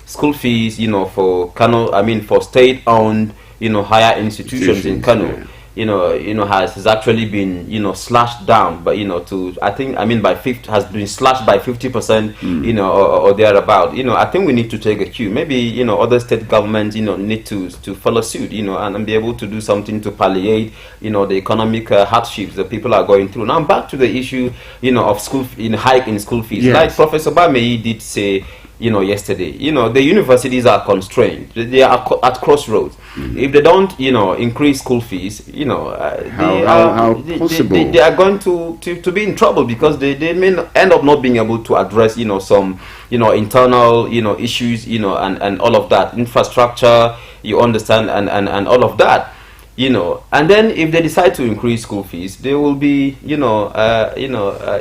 school fees, you know, for Kano, I mean, for state-owned, you know, higher institutions in Kano, you know, has actually been, you know, slashed down, but, you know, to, I think, I mean, has been slashed by 50%, you know, or thereabout. You know, I think we need to take a cue. Maybe, you know, other state governments, you know, need to follow suit, you know, and be able to do something to palliate, you know, the economic hardships that people are going through. Now, back to the issue, you know, of school, hike in school fees. Yes. Like Professor Bameyi did say, you know, yesterday, you know, the universities are constrained. They are at crossroads. If they don't, you know, increase school fees, you know, they are going to be in trouble, because they may end up not being able to address, you know, some, you know, internal, you know, issues, you know, and all of that, infrastructure, you understand, and all of that. You know, and then if they decide to increase school fees, they will be, you know,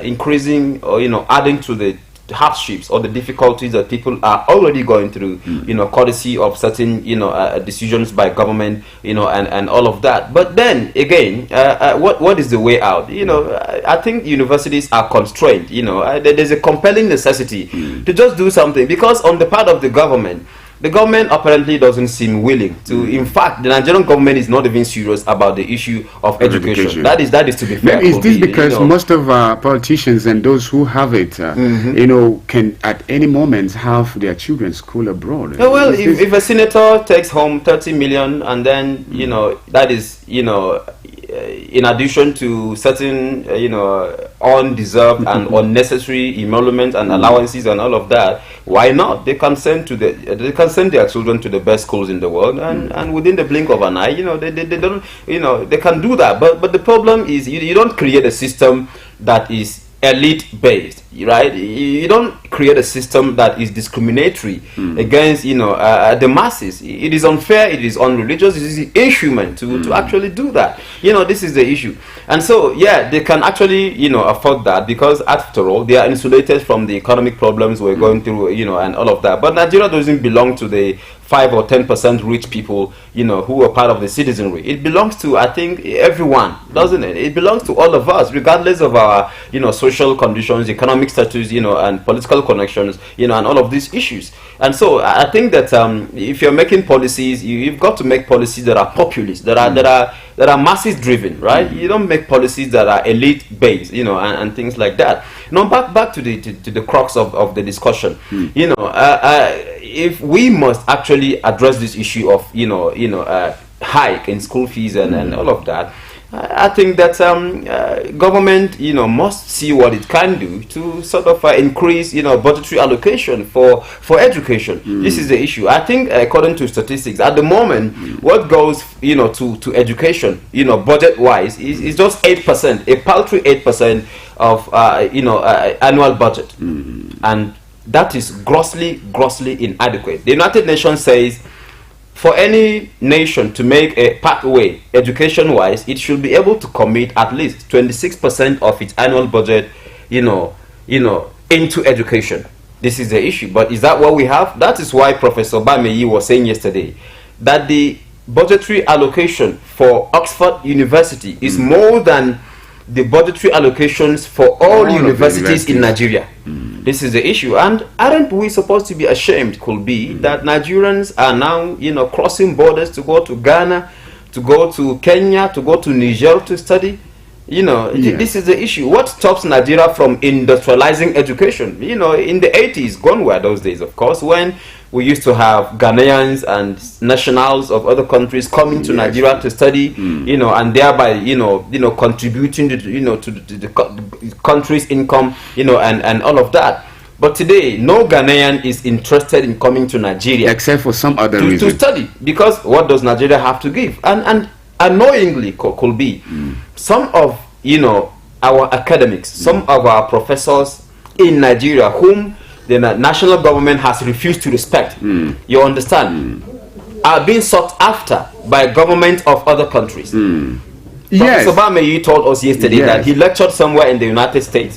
increasing, or, you know, adding to the hardships or the difficulties that people are already going through, you know, courtesy of certain, you know, decisions by government, you know, and all of that. But then again, what is the way out? You know, I think universities are constrained. You know, there's a compelling necessity to just do something, because on the part of the government apparently doesn't seem willing to. In fact, the Nigerian government is not even serious about the issue of education. That is to be fair. Is this because, you know, most of our politicians and those who have it, you know, can at any moment have their children school abroad? Well, if a senator takes home 30 million, and then, you know, that is, you know, in addition to certain, you know, undeserved and unnecessary emoluments and allowances and all of that, why not? They can send their children to the best schools in the world, and within the blink of an eye, you know, they don't, you know, they can do that. But the problem is, you don't create a system that is elite based, right? You don't create a system that is discriminatory against, you know, the masses. It is unfair, it is unreligious, it is inhuman to actually do that. You know, this is the issue. And so, yeah, they can actually, you know, afford that, because after all, they are insulated from the economic problems we're going through, you know, and all of that. But Nigeria doesn't belong to the 5 or 10% rich people, you know, who are part of the citizenry. It belongs to, I think, everyone, doesn't it? It belongs to all of us, regardless of our, you know, social conditions, economic status, you know, and political connections, you know, and all of these issues. And so I think that if you're making policies, you've got to make policies that are populist, that are masses driven, right? You don't make policies that are elite based, you know, and things like that. Now back to the crux of the discussion. You know, if we must actually address this issue of, you know, hike in school fees and all of that, I think that government, you know, must see what it can do to sort of increase, you know, budgetary allocation for education. This is the issue. I think, according to statistics, at the moment, what goes, you know, to education, you know, budget-wise, is just 8%, a paltry 8% of, you know, annual budget, and that is grossly inadequate. The United Nations says, for any nation to make a pathway education-wise, it should be able to commit at least 26% of its annual budget, you know, into education. This is the issue. But is that what we have? That is why Professor Bameyi was saying yesterday that the budgetary allocation for Oxford University is more than the budgetary allocations for all universities in Nigeria. This is the issue. And aren't we supposed to be ashamed, could be, that Nigerians are now, you know, crossing borders to go to Ghana, to go to Kenya, to go to Niger to study? You know, this is the issue. What stops Nigeria from industrializing education? You know, in the 80s, gone were those days, of course, when we used to have Ghanaians and nationals of other countries coming to Nigeria to study, you know, and thereby, you know, contributing, to the country's income, you know, and all of that. But today, no Ghanaian is interested in coming to Nigeria, except for some other reason, to study, because what does Nigeria have to give? And annoyingly, could be some of, you know, our academics, some of our professors, in Nigeria whom the national government has refused to respect, you understand, are being sought after by governments of other countries. Yes. Professor Bameyi told us yesterday that he lectured somewhere in the United States,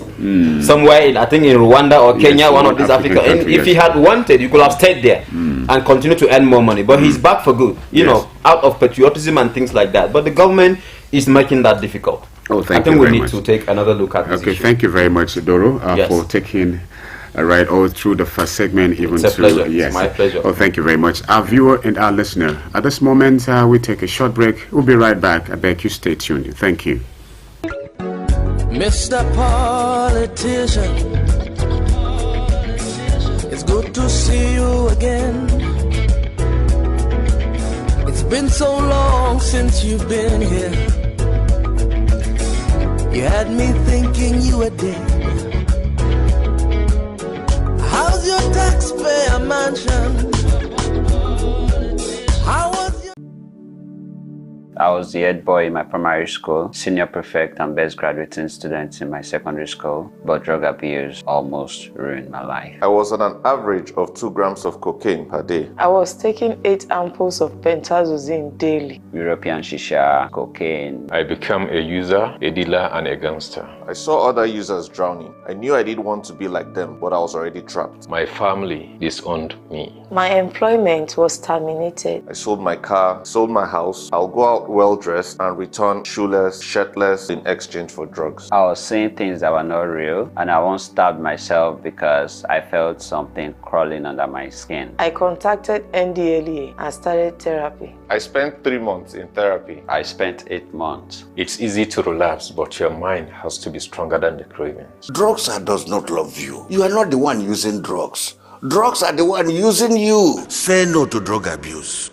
somewhere in, I think in Rwanda or Kenya, one of these African countries. And if he had wanted, he could have stayed there and continue to earn more money. But he's back for good, you know, out of patriotism and things like that. But the government is making that difficult. Oh, I think we need to take another look at this issue. Thank you very much, Doro, for taking right all through the first segment, even it's a pleasure. Yes, my pleasure. Oh, thank you very much, our viewer and our listener. At this moment, we take a short break. We'll be right back. I beg you stay tuned. Thank you. Mr. Politician, it's good to see you again. It's been so long since you've been here. You had me thinking you were dead. How's your taxpayer mansion? How was your... I was the head boy in my primary school, senior prefect and best graduating student in my secondary school, but drug abuse almost ruined my life. I was on an average of 2 grams of cocaine per day. I was taking 8 ampoules of pentazosine daily. European shisha, cocaine. I became a user, a dealer, and a gangster. I saw other users drowning. I knew I didn't want to be like them, but I was already trapped. My family disowned me. My employment was terminated. I sold my car, sold my house. I'll go out well-dressed and return shoeless, shirtless in exchange for drugs. I was seeing things that were not real, and I once stabbed myself because I felt something crawling under my skin. I contacted NDLEA and started therapy. I spent 3 months in therapy. I spent 8 months. It's easy to relapse, but your mind has to be stronger than the cravings. Drugs does not love you. You are not the one using drugs. Drugs are the one using you. Say no to drug abuse.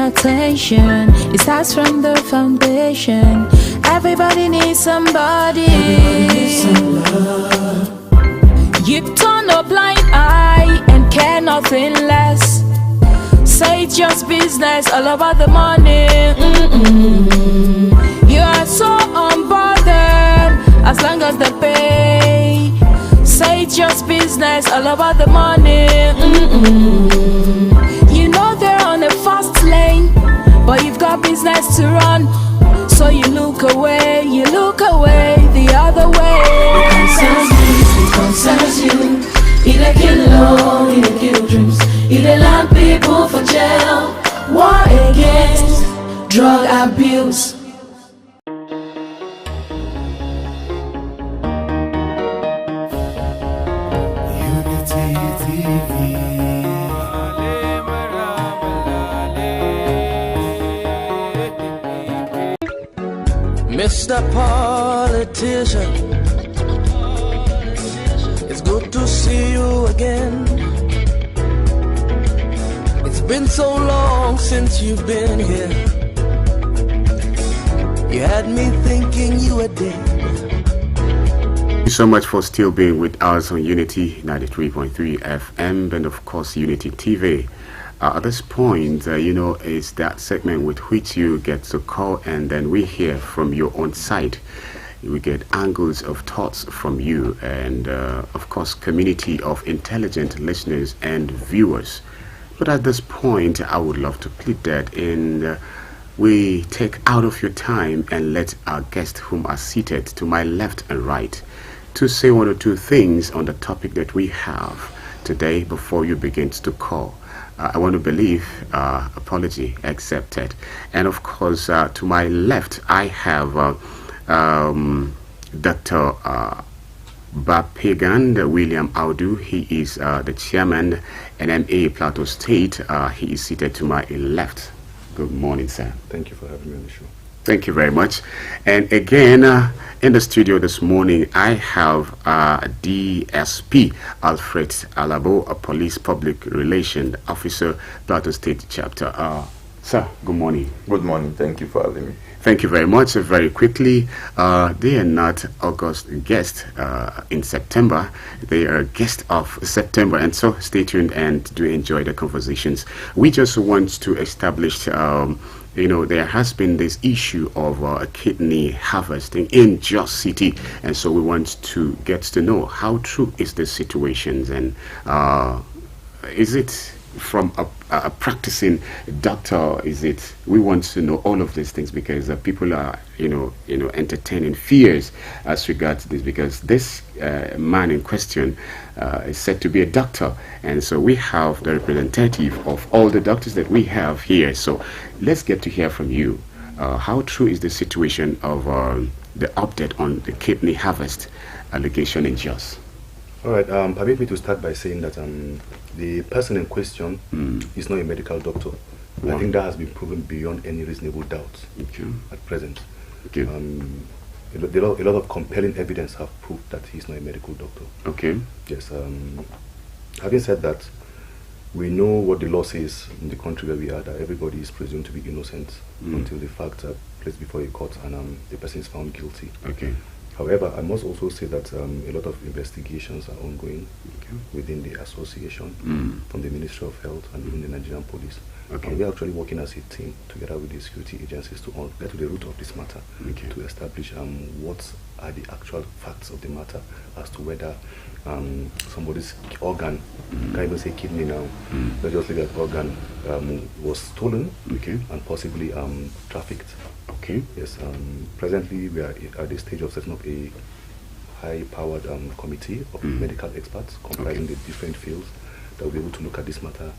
Attention, it starts from the foundation. Everybody needs somebody. You turn a blind eye and care nothing less. Say it's just business, all about the money. You are so unbothered as long as they pay. Say it's just business, all about the money. You know they're on a fast lane, but you've got business to run. So you look away the other way. It concerns you, it concerns you. It a kill love, it a kill dreams. It dey land people for jail. War against drug abuse. Mr. Politician, it's good to see you again. It's been so long since you've been here. You had me thinking you were dead. Thank you so much for still being with us on Unity 93.3 FM and of course Unity TV. At this point, is that segment with which you get to call and then we hear from your own side. We get angles of thoughts from you and, of course, community of intelligent listeners and viewers. But at this point, I would love to plead that we take out of your time and let our guests whom are seated to my left and right to say one or two things on the topic that we have today before you begin to call. I want to believe apology accepted. And of course, to my left, I have Dr. Bapegand William Audu. He is the chairman NMA Plateau State. He is seated to my left. Good morning, sir. Thank you for having me on the show. Thank you very much. And again, in the studio this morning, I have DSP Alfred Alabo, a police public relation officer, Plateau State chapter. Sir, good morning. Good morning. Thank you for having me. Thank you very much. Very quickly, they are not August guests in September. They are guests of September. And so stay tuned and do enjoy the conversations. We just want to establish there has been this issue of kidney harvesting in Jos City, and so we want to get to know how true is the situation, and is it from a practicing doctor? Is it? We want to know all of these things because people are entertaining fears as regards this, because this man in question is said to be a doctor, and so we have the representative of all the doctors that we have here. So let's get to hear from you. How true is the situation of the update on the kidney harvest allegation in Jos? All right, permit me to start by saying that the person in question is not a medical doctor. Wow. I think that has been proven beyond any reasonable doubt at present. Okay. A lot of compelling evidence have proved that he's not a medical doctor. Okay. Yes. Having said that, we know what the law says in the country where we are, that everybody is presumed to be innocent until the facts are placed before a court and the person is found guilty. Okay. However, I must also say that a lot of investigations are ongoing within the association from the Ministry of Health and even the Nigerian Police. Okay. And we are actually working as a team together with the security agencies to get to the root of this matter, to establish what are the actual facts of the matter as to whether somebody's organ, can't even say kidney now, let's just say that organ was stolen and possibly trafficked. Okay. Yes. Presently, we are at the stage of setting up a high-powered committee of medical experts comprising the different fields that will be able to look at this matter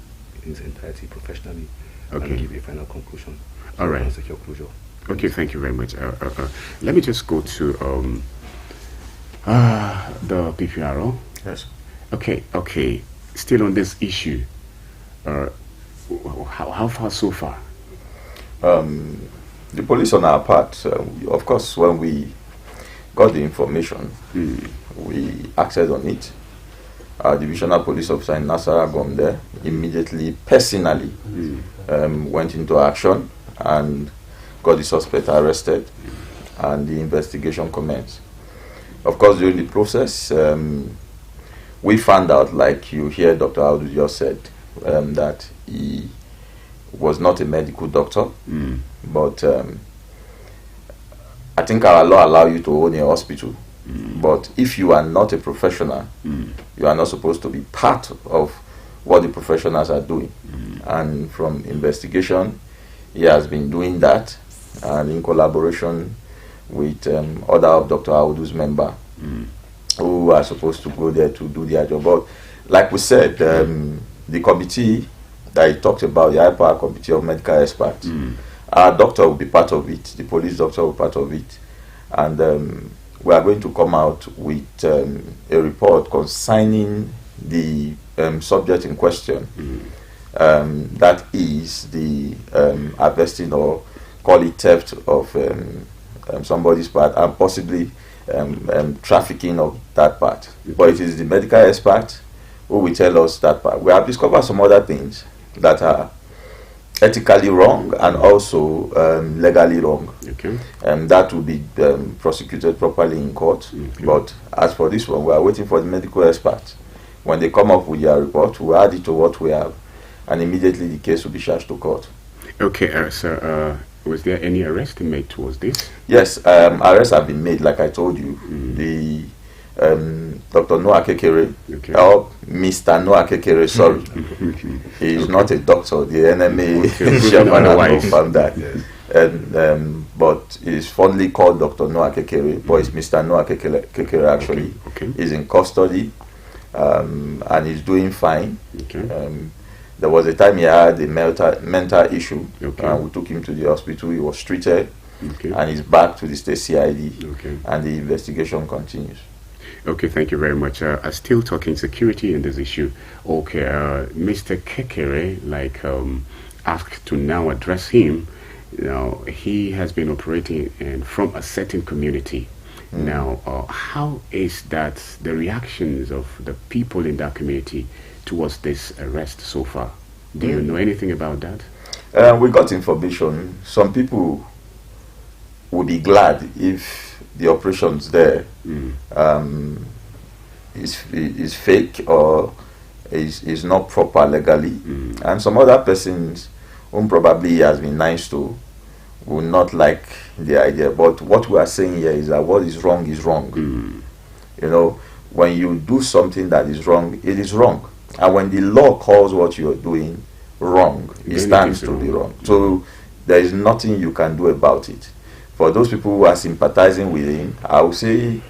in its entirety professionally and give a final conclusion. All right. And secure closure. Okay. Thank you very much. Let me just go to the PPRO. Yes. Okay. Still on this issue. How far so far? The police on our part, of course, when we got the information, we acted on it. Our divisional police officer in Nasarawa Gombe immediately, personally, went into action and got the suspect arrested, and the investigation commenced. Of course, during the process, we found out, like you hear Dr. Audu just said, that he was not a medical doctor, but I think our law allows you to own a hospital. But if you are not a professional, you are not supposed to be part of what the professionals are doing. And from investigation, he has been doing that, and in collaboration with other of Dr. Audu's members who are supposed to go there to do their job. But like we said, the committee that he talked about, the high power committee of medical experts, our doctor will be part of it, the police doctor will be part of it, and we are going to come out with a report concerning the subject in question, that is the harvesting or call it theft of somebody's part and possibly trafficking of that part. But it is the medical expert who will tell us that part. We have discovered some other things that are ethically wrong and also legally wrong. Okay. That will be prosecuted properly in court. Okay. But as for this one, we are waiting for the medical experts. When they come up with their report, we'll add it to what we have, and immediately the case will be charged to court. Okay, sir, was there any arrest made towards this? Yes, arrests have been made, like I told you. The Dr. Noah Kekere, or Mr. Noah Kekere, sorry. He is not a doctor. The NMA chairman has confirmed that. Yes. And, but he is fondly called Dr. Noah Kekere, but it's Mr. Noah Kekere actually. Okay. He's in custody, and he's doing fine. Okay. There was a time he had a mental issue, Okay. and we took him to the hospital. He was treated, Okay. and he's back to the state CID, Okay. and the investigation continues. Okay, thank you very much. I'm still talking security in this issue. Okay, Mr. Kekere, asked to now address him. Now, he has been operating from a certain community. Now, how is that the reactions of the people in that community towards this arrest so far? Do you know anything about that? We got information. Some people would be glad if the operations there is fake or is not proper legally, and some other persons whom probably he has been nice to will not like the idea. But what we are saying here is that what is wrong is wrong. You know, when you do something that is wrong, it is wrong, and when the law calls what you are doing wrong, it stands to be wrong. So there is nothing you can do about it. For those people who are sympathizing with him, I will say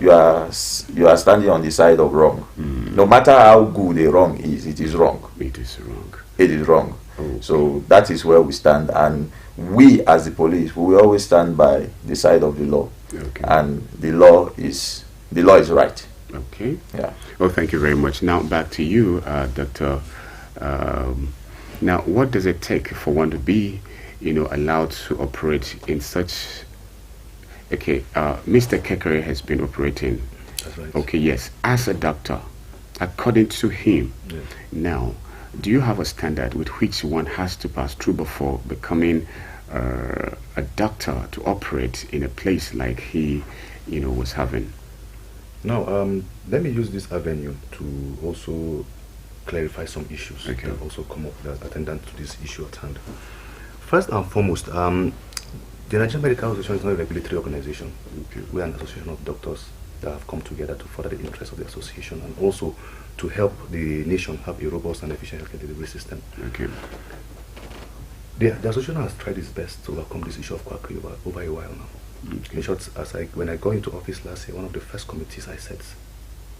you are standing on the side of wrong. No matter how good a wrong is, it is wrong. It is wrong. It is wrong. Okay. So that is where we stand, and we as the police, we will always stand by the side of the law. Okay. And the law is right. Okay. Yeah. Well, thank you very much. Now back to you, Doctor. Now, what does it take for one to be, allowed to operate in such? Okay, Mr. Kekere has been operating. That's right. Okay, yes, as a doctor, according to him. Yes. Now, do you have a standard with which one has to pass through before becoming a doctor to operate in a place like he, was having? Now, let me use this avenue to also clarify some issues that also come up that attendant to this issue at hand. First and foremost, the Nigerian Medical Association is not a regulatory organization. Okay. We are an association of doctors that have come together to further the interests of the association and also to help the nation have a robust and efficient healthcare delivery system. Okay. The association has tried its best to overcome this issue of quackery over a while now. Okay. In short, when I got into office last year, one of the first committees I set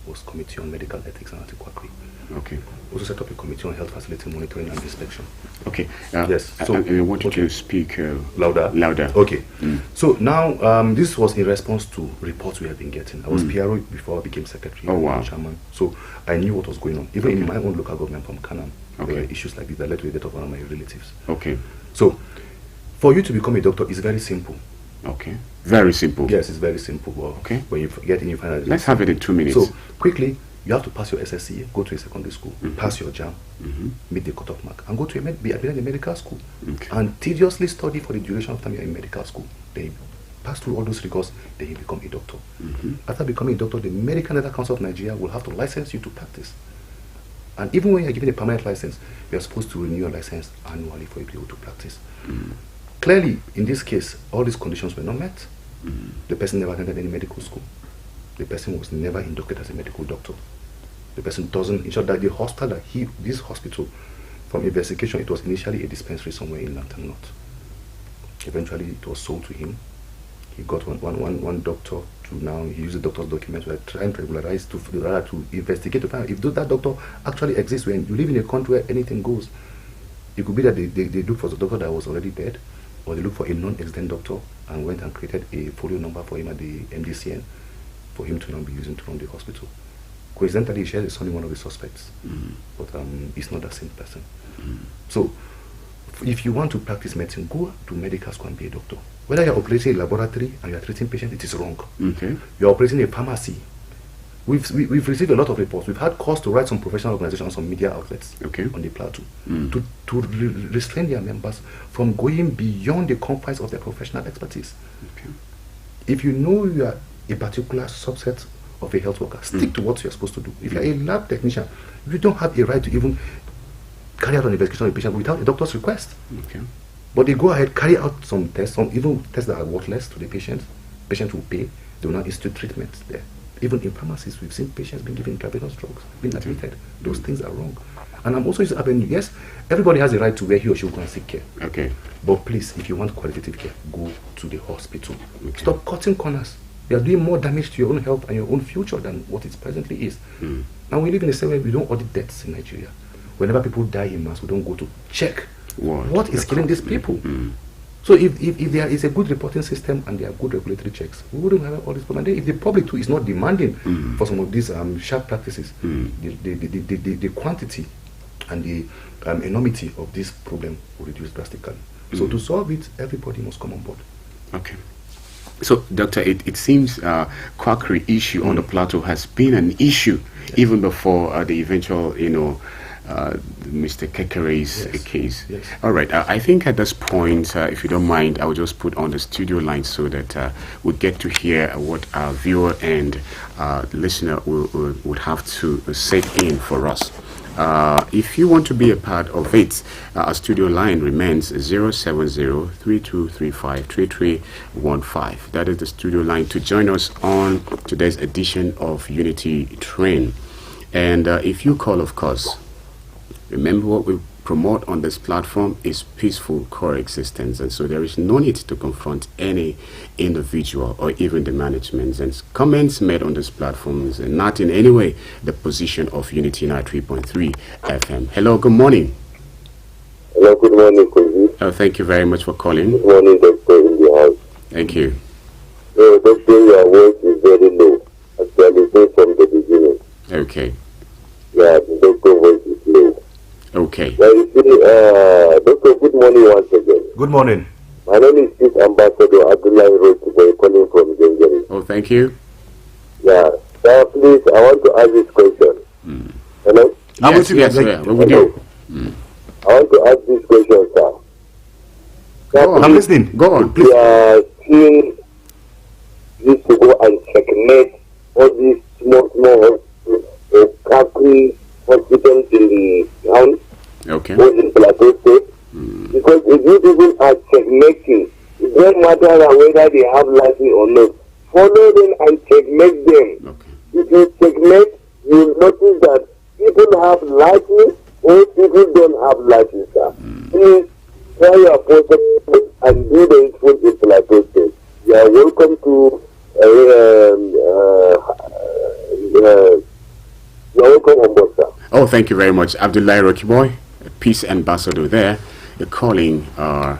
was Committee on Medical Ethics and Anti-Quackery. Okay. Also set up a Committee on Health Facility Monitoring and Inspection. Okay. Yes. So I want you to speak louder. Louder. Okay. So now, this was in response to reports we have been getting. I was PRO before I became secretary. Oh, wow. Chairman. So I knew what was going on. Even in my own local government from Kanam, there were issues like this that led to the death of one of my relatives. Okay. So, for you to become a doctor is very simple. Okay. Very simple. Yes, it's very simple. Well, okay. When you get in, you find out. Let's have it in 2 minutes. So, quickly, you have to pass your SSC, go to a secondary school, pass your JAM, meet the cutoff mark, and go to be admitted in medical school. Okay. And tediously study for the duration of time you're in medical school. Then you pass through all those records, then you become a doctor. After becoming a doctor, the Medical Dental Council of Nigeria will have to license you to practice. And even when you're given a permanent license, you're supposed to renew your license annually for you to be able to practice. Clearly, in this case, all these conditions were not met. The person never attended any medical school. The person was never inducted as a medical doctor. The person doesn't ensure that the hospital this hospital, from investigation, it was initially a dispensary somewhere in Lantern North. Eventually, it was sold to him. He got one doctor to now, he uses doctor's documents. We're trying to regularize to investigate to find out if that doctor actually exists. When you live in a country where anything goes, it could be that they look for the doctor that was already dead, or they look for a non-existent doctor and went and created a folio number for him at the MDCN for him to now be using to run the hospital. Coincidentally, he shares his son in one of the suspects, but he's not that same person. So, if you want to practice medicine, go to medical school and be a doctor. Whether you're operating a laboratory and you're treating patients, it is wrong. Okay. You're operating a pharmacy. We've received a lot of reports. We've had calls to write some professional organizations, some media outlets on the plateau to restrain their members from going beyond the confines of their professional expertise. Okay. If you know you are a particular subset of a health worker, stick to what you're supposed to do. If you're a lab technician, you don't have a right to even carry out an investigation on a patient without a doctor's request. Okay. But they go ahead, carry out some tests, even tests that are worthless to the patient. Patient will pay. They will not institute treatment there. Even in pharmacies, we've seen patients being given intravenous drugs, being admitted. Those things are wrong. And I'm also using avenue. Yes, everybody has a right to where he or she will go and seek care. Okay. But please, if you want qualitative care, go to the hospital. Okay. Stop cutting corners. You are doing more damage to your own health and your own future than what it presently is. Now we live in a state where we don't audit deaths in Nigeria. Whenever people die in mass, we don't go to check what is killing these people. So if there is a good reporting system and there are good regulatory checks, we wouldn't have all this problem. And if the public too is not demanding for some of these sharp practices, the quantity and the enormity of this problem will reduce drastically. So to solve it, everybody must come on board. Okay. So, Doctor, it seems quackery issue on the plateau has been an issue even before the eventual, Mr. Kekere's case. Yes. All right. I think at this point, if you don't mind, I will just put on the studio line so that we get to hear what our viewer and listener would have to set in for us. If you want to be a part of it, our studio line remains 070-3235-3315. That is the studio line to join us on today's edition of Unity Train. And if you call, of course, remember what we promote on this platform is peaceful coexistence, and so there is no need to confront any individual or even the management. And comments made on this platform is not in any way the position of Unity 93.3 FM. Hello, good morning. Hello, good morning, Kogi. Thank you very much for calling. Good morning, Doctor, in the house. Thank you. Doctor, your voice is very low, actually, from the beginning. Okay. Yeah, the doctor voice is low. Okay. Well, you see, Doctor, good morning once again. Good morning. My name is Chief Ambassador Abdullah Rotiboy, calling from Gengeri. Oh, thank you. Yeah. Sir, please, I want to ask this question. Hello? Yes, what we do? I want to ask this question, sir. Go on. I'm listening. Go on, please. We are seeing this to go and checkmate all these small hospitals in the town, both in Plateau State, because if you people are checkmating, it doesn't matter whether they have license or not. Follow them and checkmate them. If you checkmate, you'll notice that people have license or people don't have license. Please try your possible and do the input in Plateau State. You are welcome to you're welcome on board, sir. Oh, thank you very much. Abdullah Rokiboy, Peace Ambassador there, calling the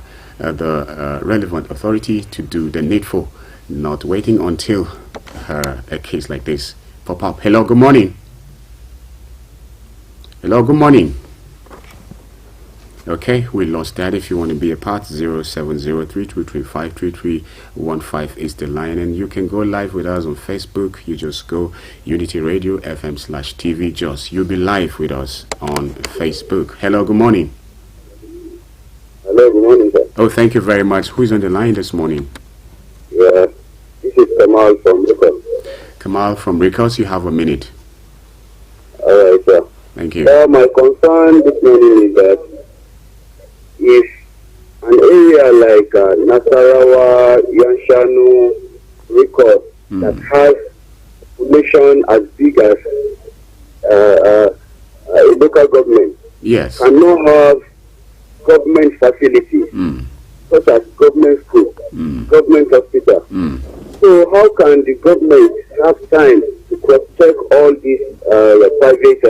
relevant authority to do the needful, not waiting until a case like this pop up. Hello, good morning. Hello, good morning. Okay, we lost that. If you want to be a part, 070-3235-3315 is the line, and you can go live with us on Facebook. You just go Unity Radio FM/TV. Just you'll be live with us on Facebook. Hello, good morning. Hello, good morning, sir. Oh, thank you very much. Who's on the line this morning? Yeah, this is Kamal from Rikos. Kamal from Rikos, you have a minute. All right, sir. Thank you. My concern this morning is that if an area like Nasarawa, Yanshanu, Rikos that has population as big as a local government cannot have government facilities, such as government school, government hospital. So how can the government have time to cross-check all these private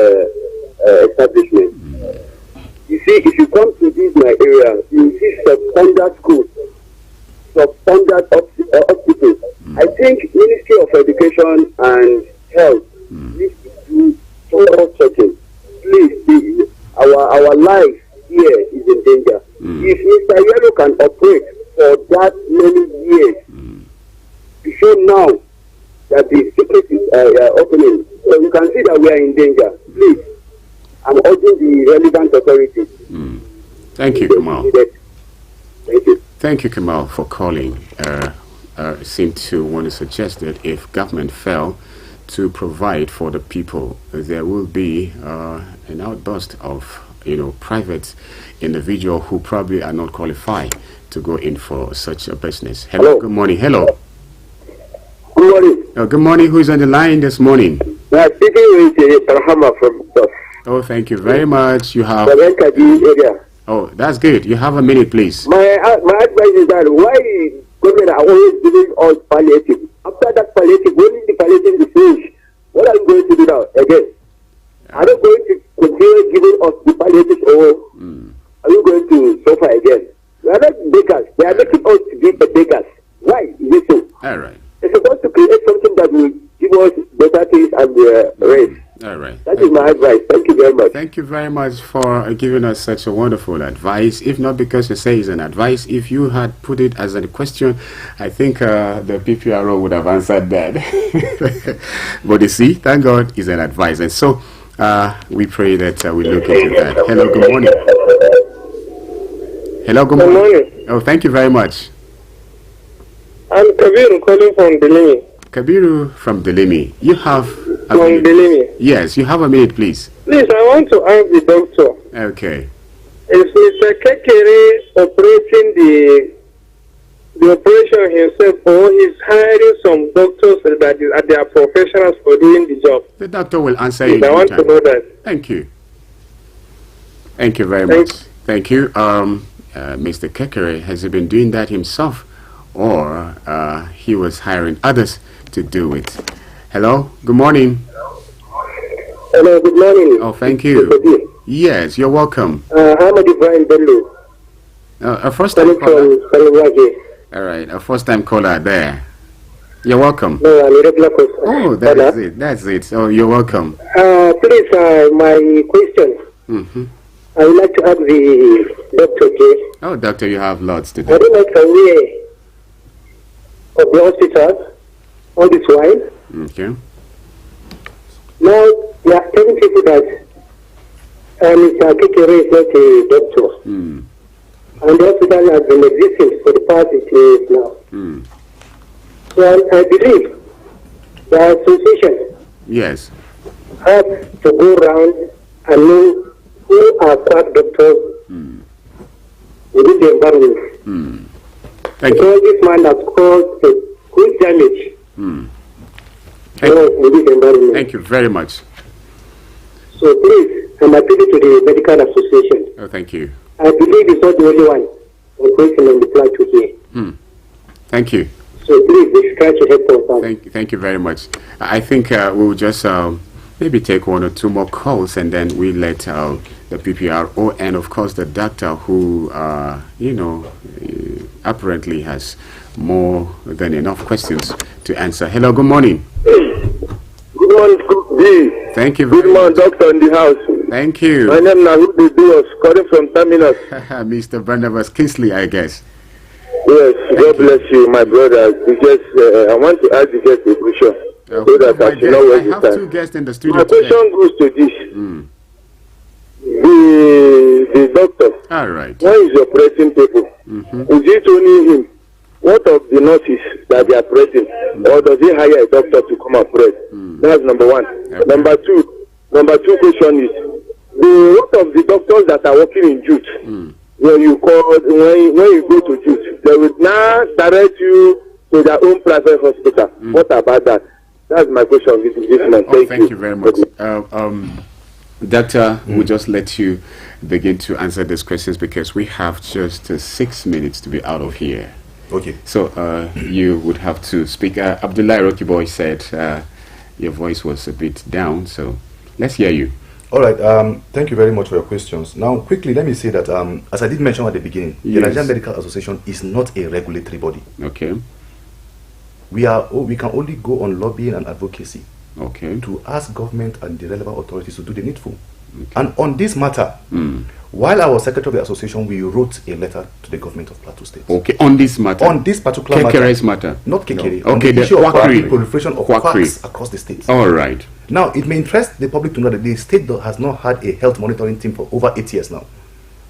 establishments? You see, if you come to this my area, you see substandard schools, substandard hospitals. I think Ministry of Education and Health needs to do thorough checking. Please, our life here is in danger. If Mr. Yellow can operate for that many years, to show now that the secret is opening, so you can see that we are in danger. Please, I'm urging the relevant authorities. Thank you, Kamal. Thank you. Thank you, Kamal, for calling. Seem to want to suggest that if government fail to provide for the people, there will be an outburst of private individual who probably are not qualified to go in for such a business. Hello. Good morning. Hello. Good morning. Good morning. Who is on the line this morning? Speaking with Rahama from South. Oh, thank you very much. You have. Area. Oh, that's good. You have a minute, please. My advice is that why government are always giving us palliative? After that palliative, when the palliative is finished, what are you going to do now again? Are you going to continue giving us the palliative, or are you going to suffer again? We are not beggars. They are making us to be the beggars. Why is it so? All right. It's supposed to create something that will give us better things and raise. All right. That is my advice. Thank you very much. Thank you very much for giving us such a wonderful advice. If not because you say it's an advice, if you had put it as a question, I think the PPRO would have answered that. But you see, thank God it's an advice. And so we pray that we look into that. Hello, good morning. Hello, good morning. Good morning. Oh, thank you very much. I'm Kabiru calling from Delimi. Kabiru from Delimi. You have a minute. Delimi. Yes, you have a minute, please. Please, I want to ask the doctor. Okay. Is Mr. Kekere operating the operation himself, or is hiring some doctors that they are professionals for doing the job? The doctor will answer you. I want to know that. Thank you. Thank you very much. Thank you. Mr. Kekere, has he been doing that himself, or he was hiring others to do it? Hello, good morning. Hello, good morning. Oh, thank you. Yes, you're welcome. I'm Ibrahim Bello. A first time caller. All right, a first time caller there. You're welcome. No, I'm a regular person. Oh, that is it. That's it. Oh, you're welcome. Please, my question. I would like to ask the doctor, okay? Oh, doctor, you have lots to do. I don't know the way of the hospital all this while. Okay. Now, we are telling people that Mr. Kekere is not a doctor. And the hospital has been existing for the past 8 years now. So I believe the association has to go around and know who are quack doctors within the environment. Because this man has caused a good damage. Thank you very much. So please, I'm appealing to the medical association. Oh, thank you. I believe it's not the only one operating on the plateau here. Thank you. So please, we should try to help us. Thank you very much. I think we'll just maybe take 1 or 2 more calls, and then we let the PPRO and of course the doctor who apparently has more than enough questions to answer. Hello, good morning. Good morning, thank you. Good morning, doctor in the house. Thank you. My name is Nahudu, calling from Terminus. Mr. Barnabas Kingsley, I guess. Yes, God bless you, my brother. I want to ask the guest a question. So that I should know where you stand. 2 guests in the studio. My question goes to this. The doctor. All right. Why is he operating people? Is it only him? What of the nurses that they are operating? Or does he hire a doctor to come operate? That's number 1. Okay. Number two question is, what of the doctors that are working in Jute? When you go to Jute, they will now direct you to their own private hospital. What about that? That's my question. This man. Thank you very much. Doctor, we'll just let you begin to answer these questions because we have just 6 minutes to be out of here. Okay. So you would have to speak. Abdullah Rocky Boy said your voice was a bit down, so let's hear you. All right. Thank you very much for your questions. Now, quickly, let me say that, as I did mention at the beginning, the Nigerian Medical Association is not a regulatory body. Okay. We can only go on lobbying and advocacy. Okay. To ask government and the relevant authorities to do the needful. Okay. And on this matter, while I was secretary of the association, we wrote a letter to the government of Plateau State. Okay, on this matter? On this particular matter? Not Kekere. No. On okay, the issue of quackery. Proliferation of quacks across the state. All right. Now, it may interest the public to know that the state has not had a health monitoring team for over 8 years now.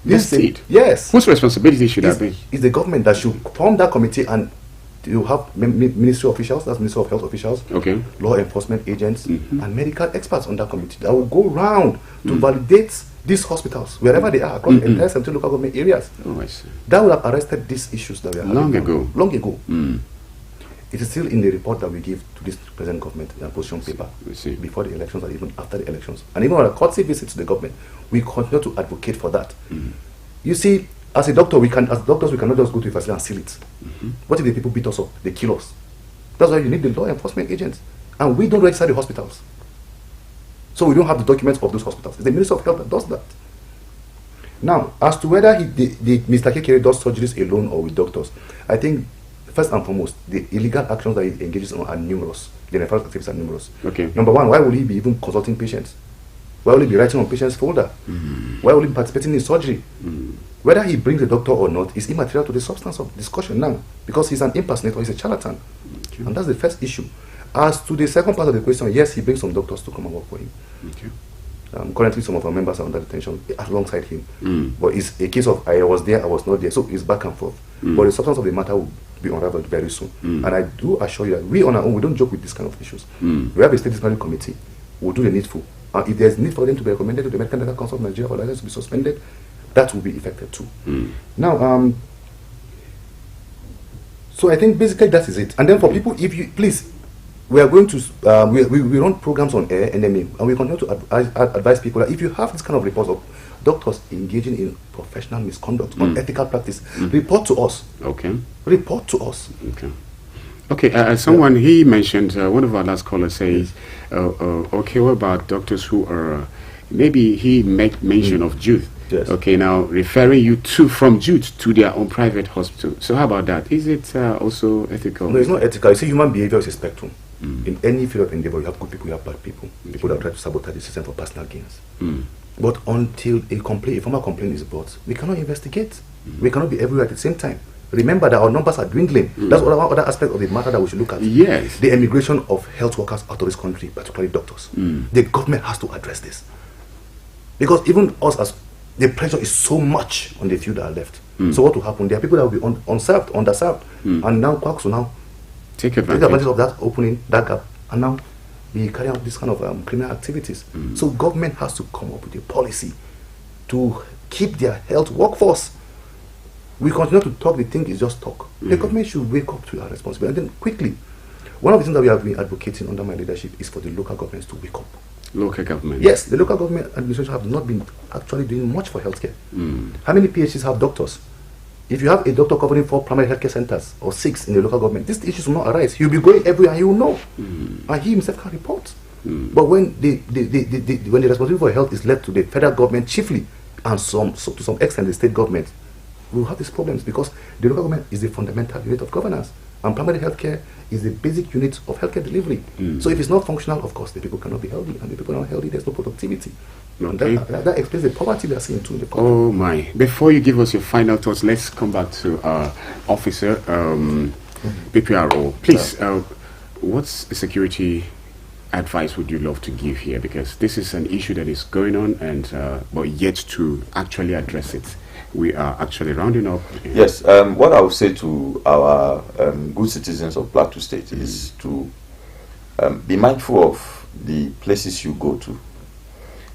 This state? Yes. Whose responsibility should that be? It's the government that should form that committee, and you have ministry officials, that's Ministry of Health officials, okay, law enforcement agents, and medical experts on that committee that will go around to validate these hospitals wherever they are across the entire central local government areas. Oh, I see. That would have arrested these issues that we are having ago. Long ago. It is still in the report that we give to this present government in a position paper before the elections and even after the elections. And even on a courtesy visit to the government, we continue to advocate for that. You see, as a doctor, we cannot just go to a facility and seal it. What if the people beat us up? They kill us. That's why you need the law enforcement agents. And we don't register the hospitals. So we don't have the documents of those hospitals. It's the Ministry of Health that does that. Now, as to whether Mr. Kekere does surgeries alone or with doctors, I think, first and foremost, the illegal actions that he engages on are numerous. The nefarious activities are numerous. Okay. Number one, why will he be even consulting patients? Why will he be writing on patients' folder? Why will he be participating in surgery? Whether he brings a doctor or not is immaterial to the substance of discussion now, because he's an impersonator, he's a charlatan. Okay. And that's the first issue. As to the second part of the question, yes, he brings some doctors to come and work for him. Okay. Currently, some of our members are under detention alongside him. But it's a case of I was there, I was not there, so it's back and forth. But the substance of the matter will be unraveled very soon. And I do assure you that we on our own, we don't joke with this kind of issues. We have a state disciplinary committee. We'll do the needful. If there's need for them to be recommended to the Medical Dental Council of Nigeria or license to be suspended, that will be effective too. Now, so I think basically that is it. And then for people, if you please, we are going to we run programs on air, NMA, and we continue to advise people that if you have this kind of reports of doctors engaging in professional misconduct, unethical practice, report to us. Okay. Report to us. Okay. Okay, someone, he mentioned, one of our last callers says, okay, what about doctors who are, maybe he made mention of youth. Yes. Okay, now referring you from youth to their own private hospital. So how about that? Is it also ethical? No, it's not ethical. You see, human behavior is a spectrum. In any field of endeavor, you have good people, you have bad people. People that try to sabotage the system for personal gains. But until a formal complaint is brought, we cannot investigate. We cannot be everywhere at the same time. Remember that our numbers are dwindling. That's one other aspect of the matter that we should look at. Yes. The emigration of health workers out of this country, particularly doctors. The government has to address this. Because even us, as the pressure is so much on the few that are left. So what will happen? There are people that will be underserved. And now quacks will now take advantage of that opening, that gap, and now we carry out this kind of criminal activities. So government has to come up with a policy to keep their health workforce. We continue to talk, the thing is just talk. The government should wake up to our responsibility. And then quickly, one of the things that we have been advocating under my leadership is for the local governments to wake up. Local government? Yes, the local government administration have not been actually doing much for healthcare. How many PHCs have doctors? If you have a doctor covering 4 primary healthcare centers or 6 in the local government, these issues will not arise. He'll be going everywhere and he will know. And he himself can report. But when the responsibility for health is left to the federal government chiefly, and to some extent the state government, we will have these problems because the local government is the fundamental unit of governance. And primary healthcare is the basic unit of healthcare delivery. So if it's not functional, of course, the people cannot be healthy. And the people are not healthy, there's no productivity. And that explains the poverty we are seeing too in the country. Oh my. Before you give us your final thoughts, let's come back to our officer, PPRO. Please, what's the security advice would you love to give here? Because this is an issue that is going on and but yet to actually address it. We are actually rounding up. Yes, what I would say to our good citizens of Plateau State is to be mindful of the places you go to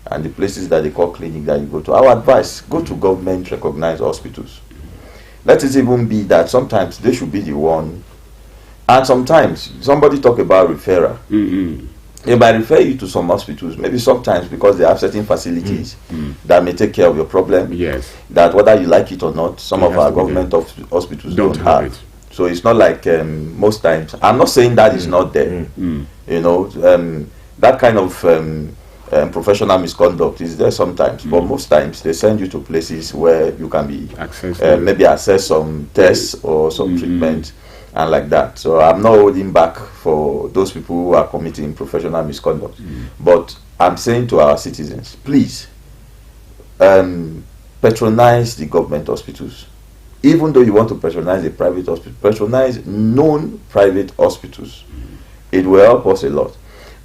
and the places that they call clinic that you go to. Our advice, go to government recognized hospitals. Let it even be that sometimes they should be the one, and sometimes somebody talk about referral. They might refer you to some hospitals, maybe sometimes because they have certain facilities that may take care of your problem. Yes. That whether you like it or not, some of our government hospitals don't have it. So it's not like most times. I'm not saying that is not there. You know, that kind of professional misconduct is there sometimes, but most times they send you to places where you can be maybe access some tests or some treatment and like that. So I'm not holding back for those people who are committing professional misconduct. But I'm saying to our citizens, please patronize the government hospitals. Even though you want to patronize a private hospital, patronize known private hospitals. It will help us a lot.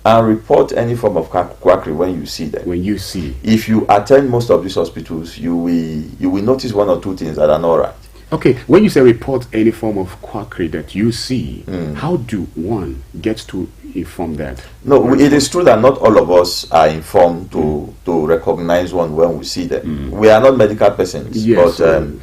And report any form of quackery when you see them. When you see. If you attend most of these hospitals, you will notice one or two things that are not right. Okay, when you say report any form of quackery that you see, how do one get to inform that? No, it is true that not all of us are informed to recognize one when we see them. We are not medical persons, yes, but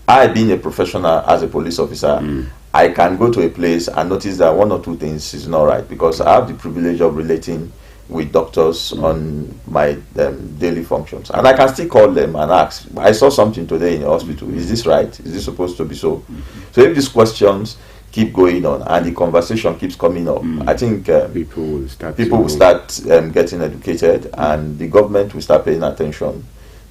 I, being a professional as a police officer, I can go to a place and notice that one or two things is not right, because I have the privilege of relating with doctors on my daily functions, and I can still call them and ask, I saw something today in the hospital, is this right? Is this supposed to be so? So if these questions keep going on and the conversation keeps coming up, I think people will start getting educated, and the government will start paying attention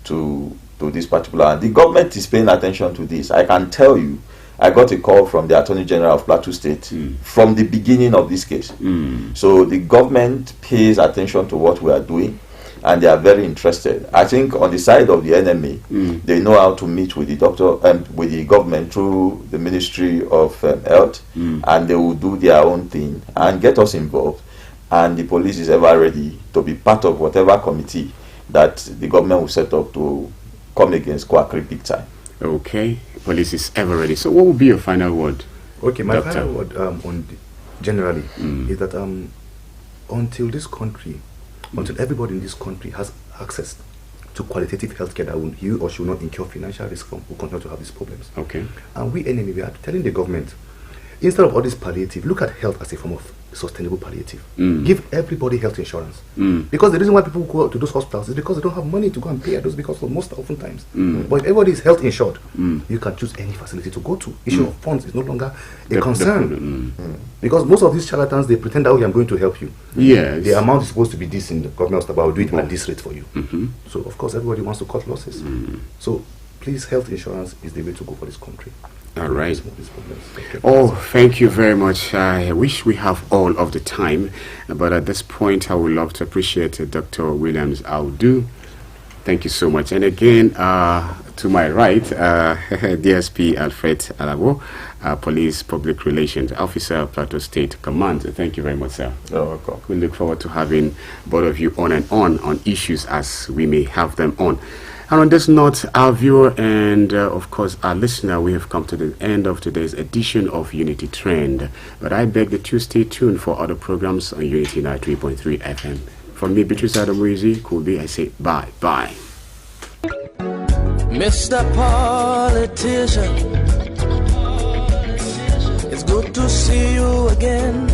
to this particular, and the government is paying attention to this. I can tell you, I got a call from the Attorney General of Plateau State from the beginning of this case. So the government pays attention to what we are doing, and they are very interested. I think on the side of the enemy, they know how to meet with the doctor and with the government through the Ministry of Health, and they will do their own thing and get us involved. And the police is ever ready to be part of whatever committee that the government will set up to come against quackery big time. Okay, police is ever ready. So what will be your final word? Okay, my final word generally is that until everybody in this country has access to qualitative healthcare that he or she will not incur financial risk from, will continue to have these problems. Okay. And we are telling the government, instead of all this palliative, look at health as a form of sustainable palliative. Give everybody health insurance. Because the reason why people go to those hospitals is because they don't have money to go and pay at those, because most often times. But if everybody is health insured, you can choose any facility to go to. Issue of funds is no longer a concern. Because most of these charlatans, they pretend that, okay, I'm going to help you. Yes. The amount is supposed to be this in the government hospital, but I'll do it at this rate for you. So of course everybody wants to cut losses. So please, health insurance is the way to go for this country. All right. Oh, thank you very much. I wish we have all of the time, but at this point, I would love to appreciate Dr. Williams Audu. Thank you so much. And again, to my right, DSP Alfred Alabo, Police Public Relations Officer, Plateau State Command. Thank you very much, sir. You're welcome. We look forward to having both of you on and on issues as we may have them on. And on this note, our viewer and, of course, our listener, we have come to the end of today's edition of Unity Trend. But I beg that you stay tuned for other programs on Unity 93.3 FM. From me, Beatrice Adamuizi, Kubi, I say bye-bye. Mr. Politician, it's good to see you again.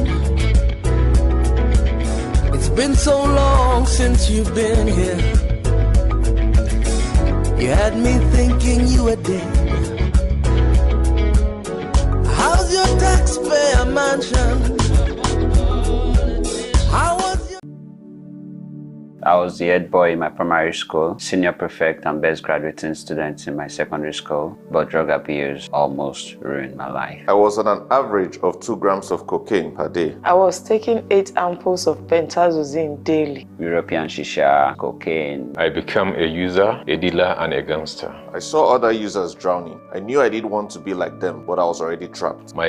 It's been so long since you've been here. You had me thinking you were dead. How's your taxpayer mansion? How was your... I was the head boy in my primary school, senior prefect and best graduating student in my secondary school, but drug abuse almost ruined my life. I was on an average of 2 grams of cocaine per day. I was taking 8 ampoules of pentazosine daily. European shisha, cocaine. I became a user, a dealer, and a gangster. I saw other users drowning. I knew I didn't want to be like them, but I was already trapped. My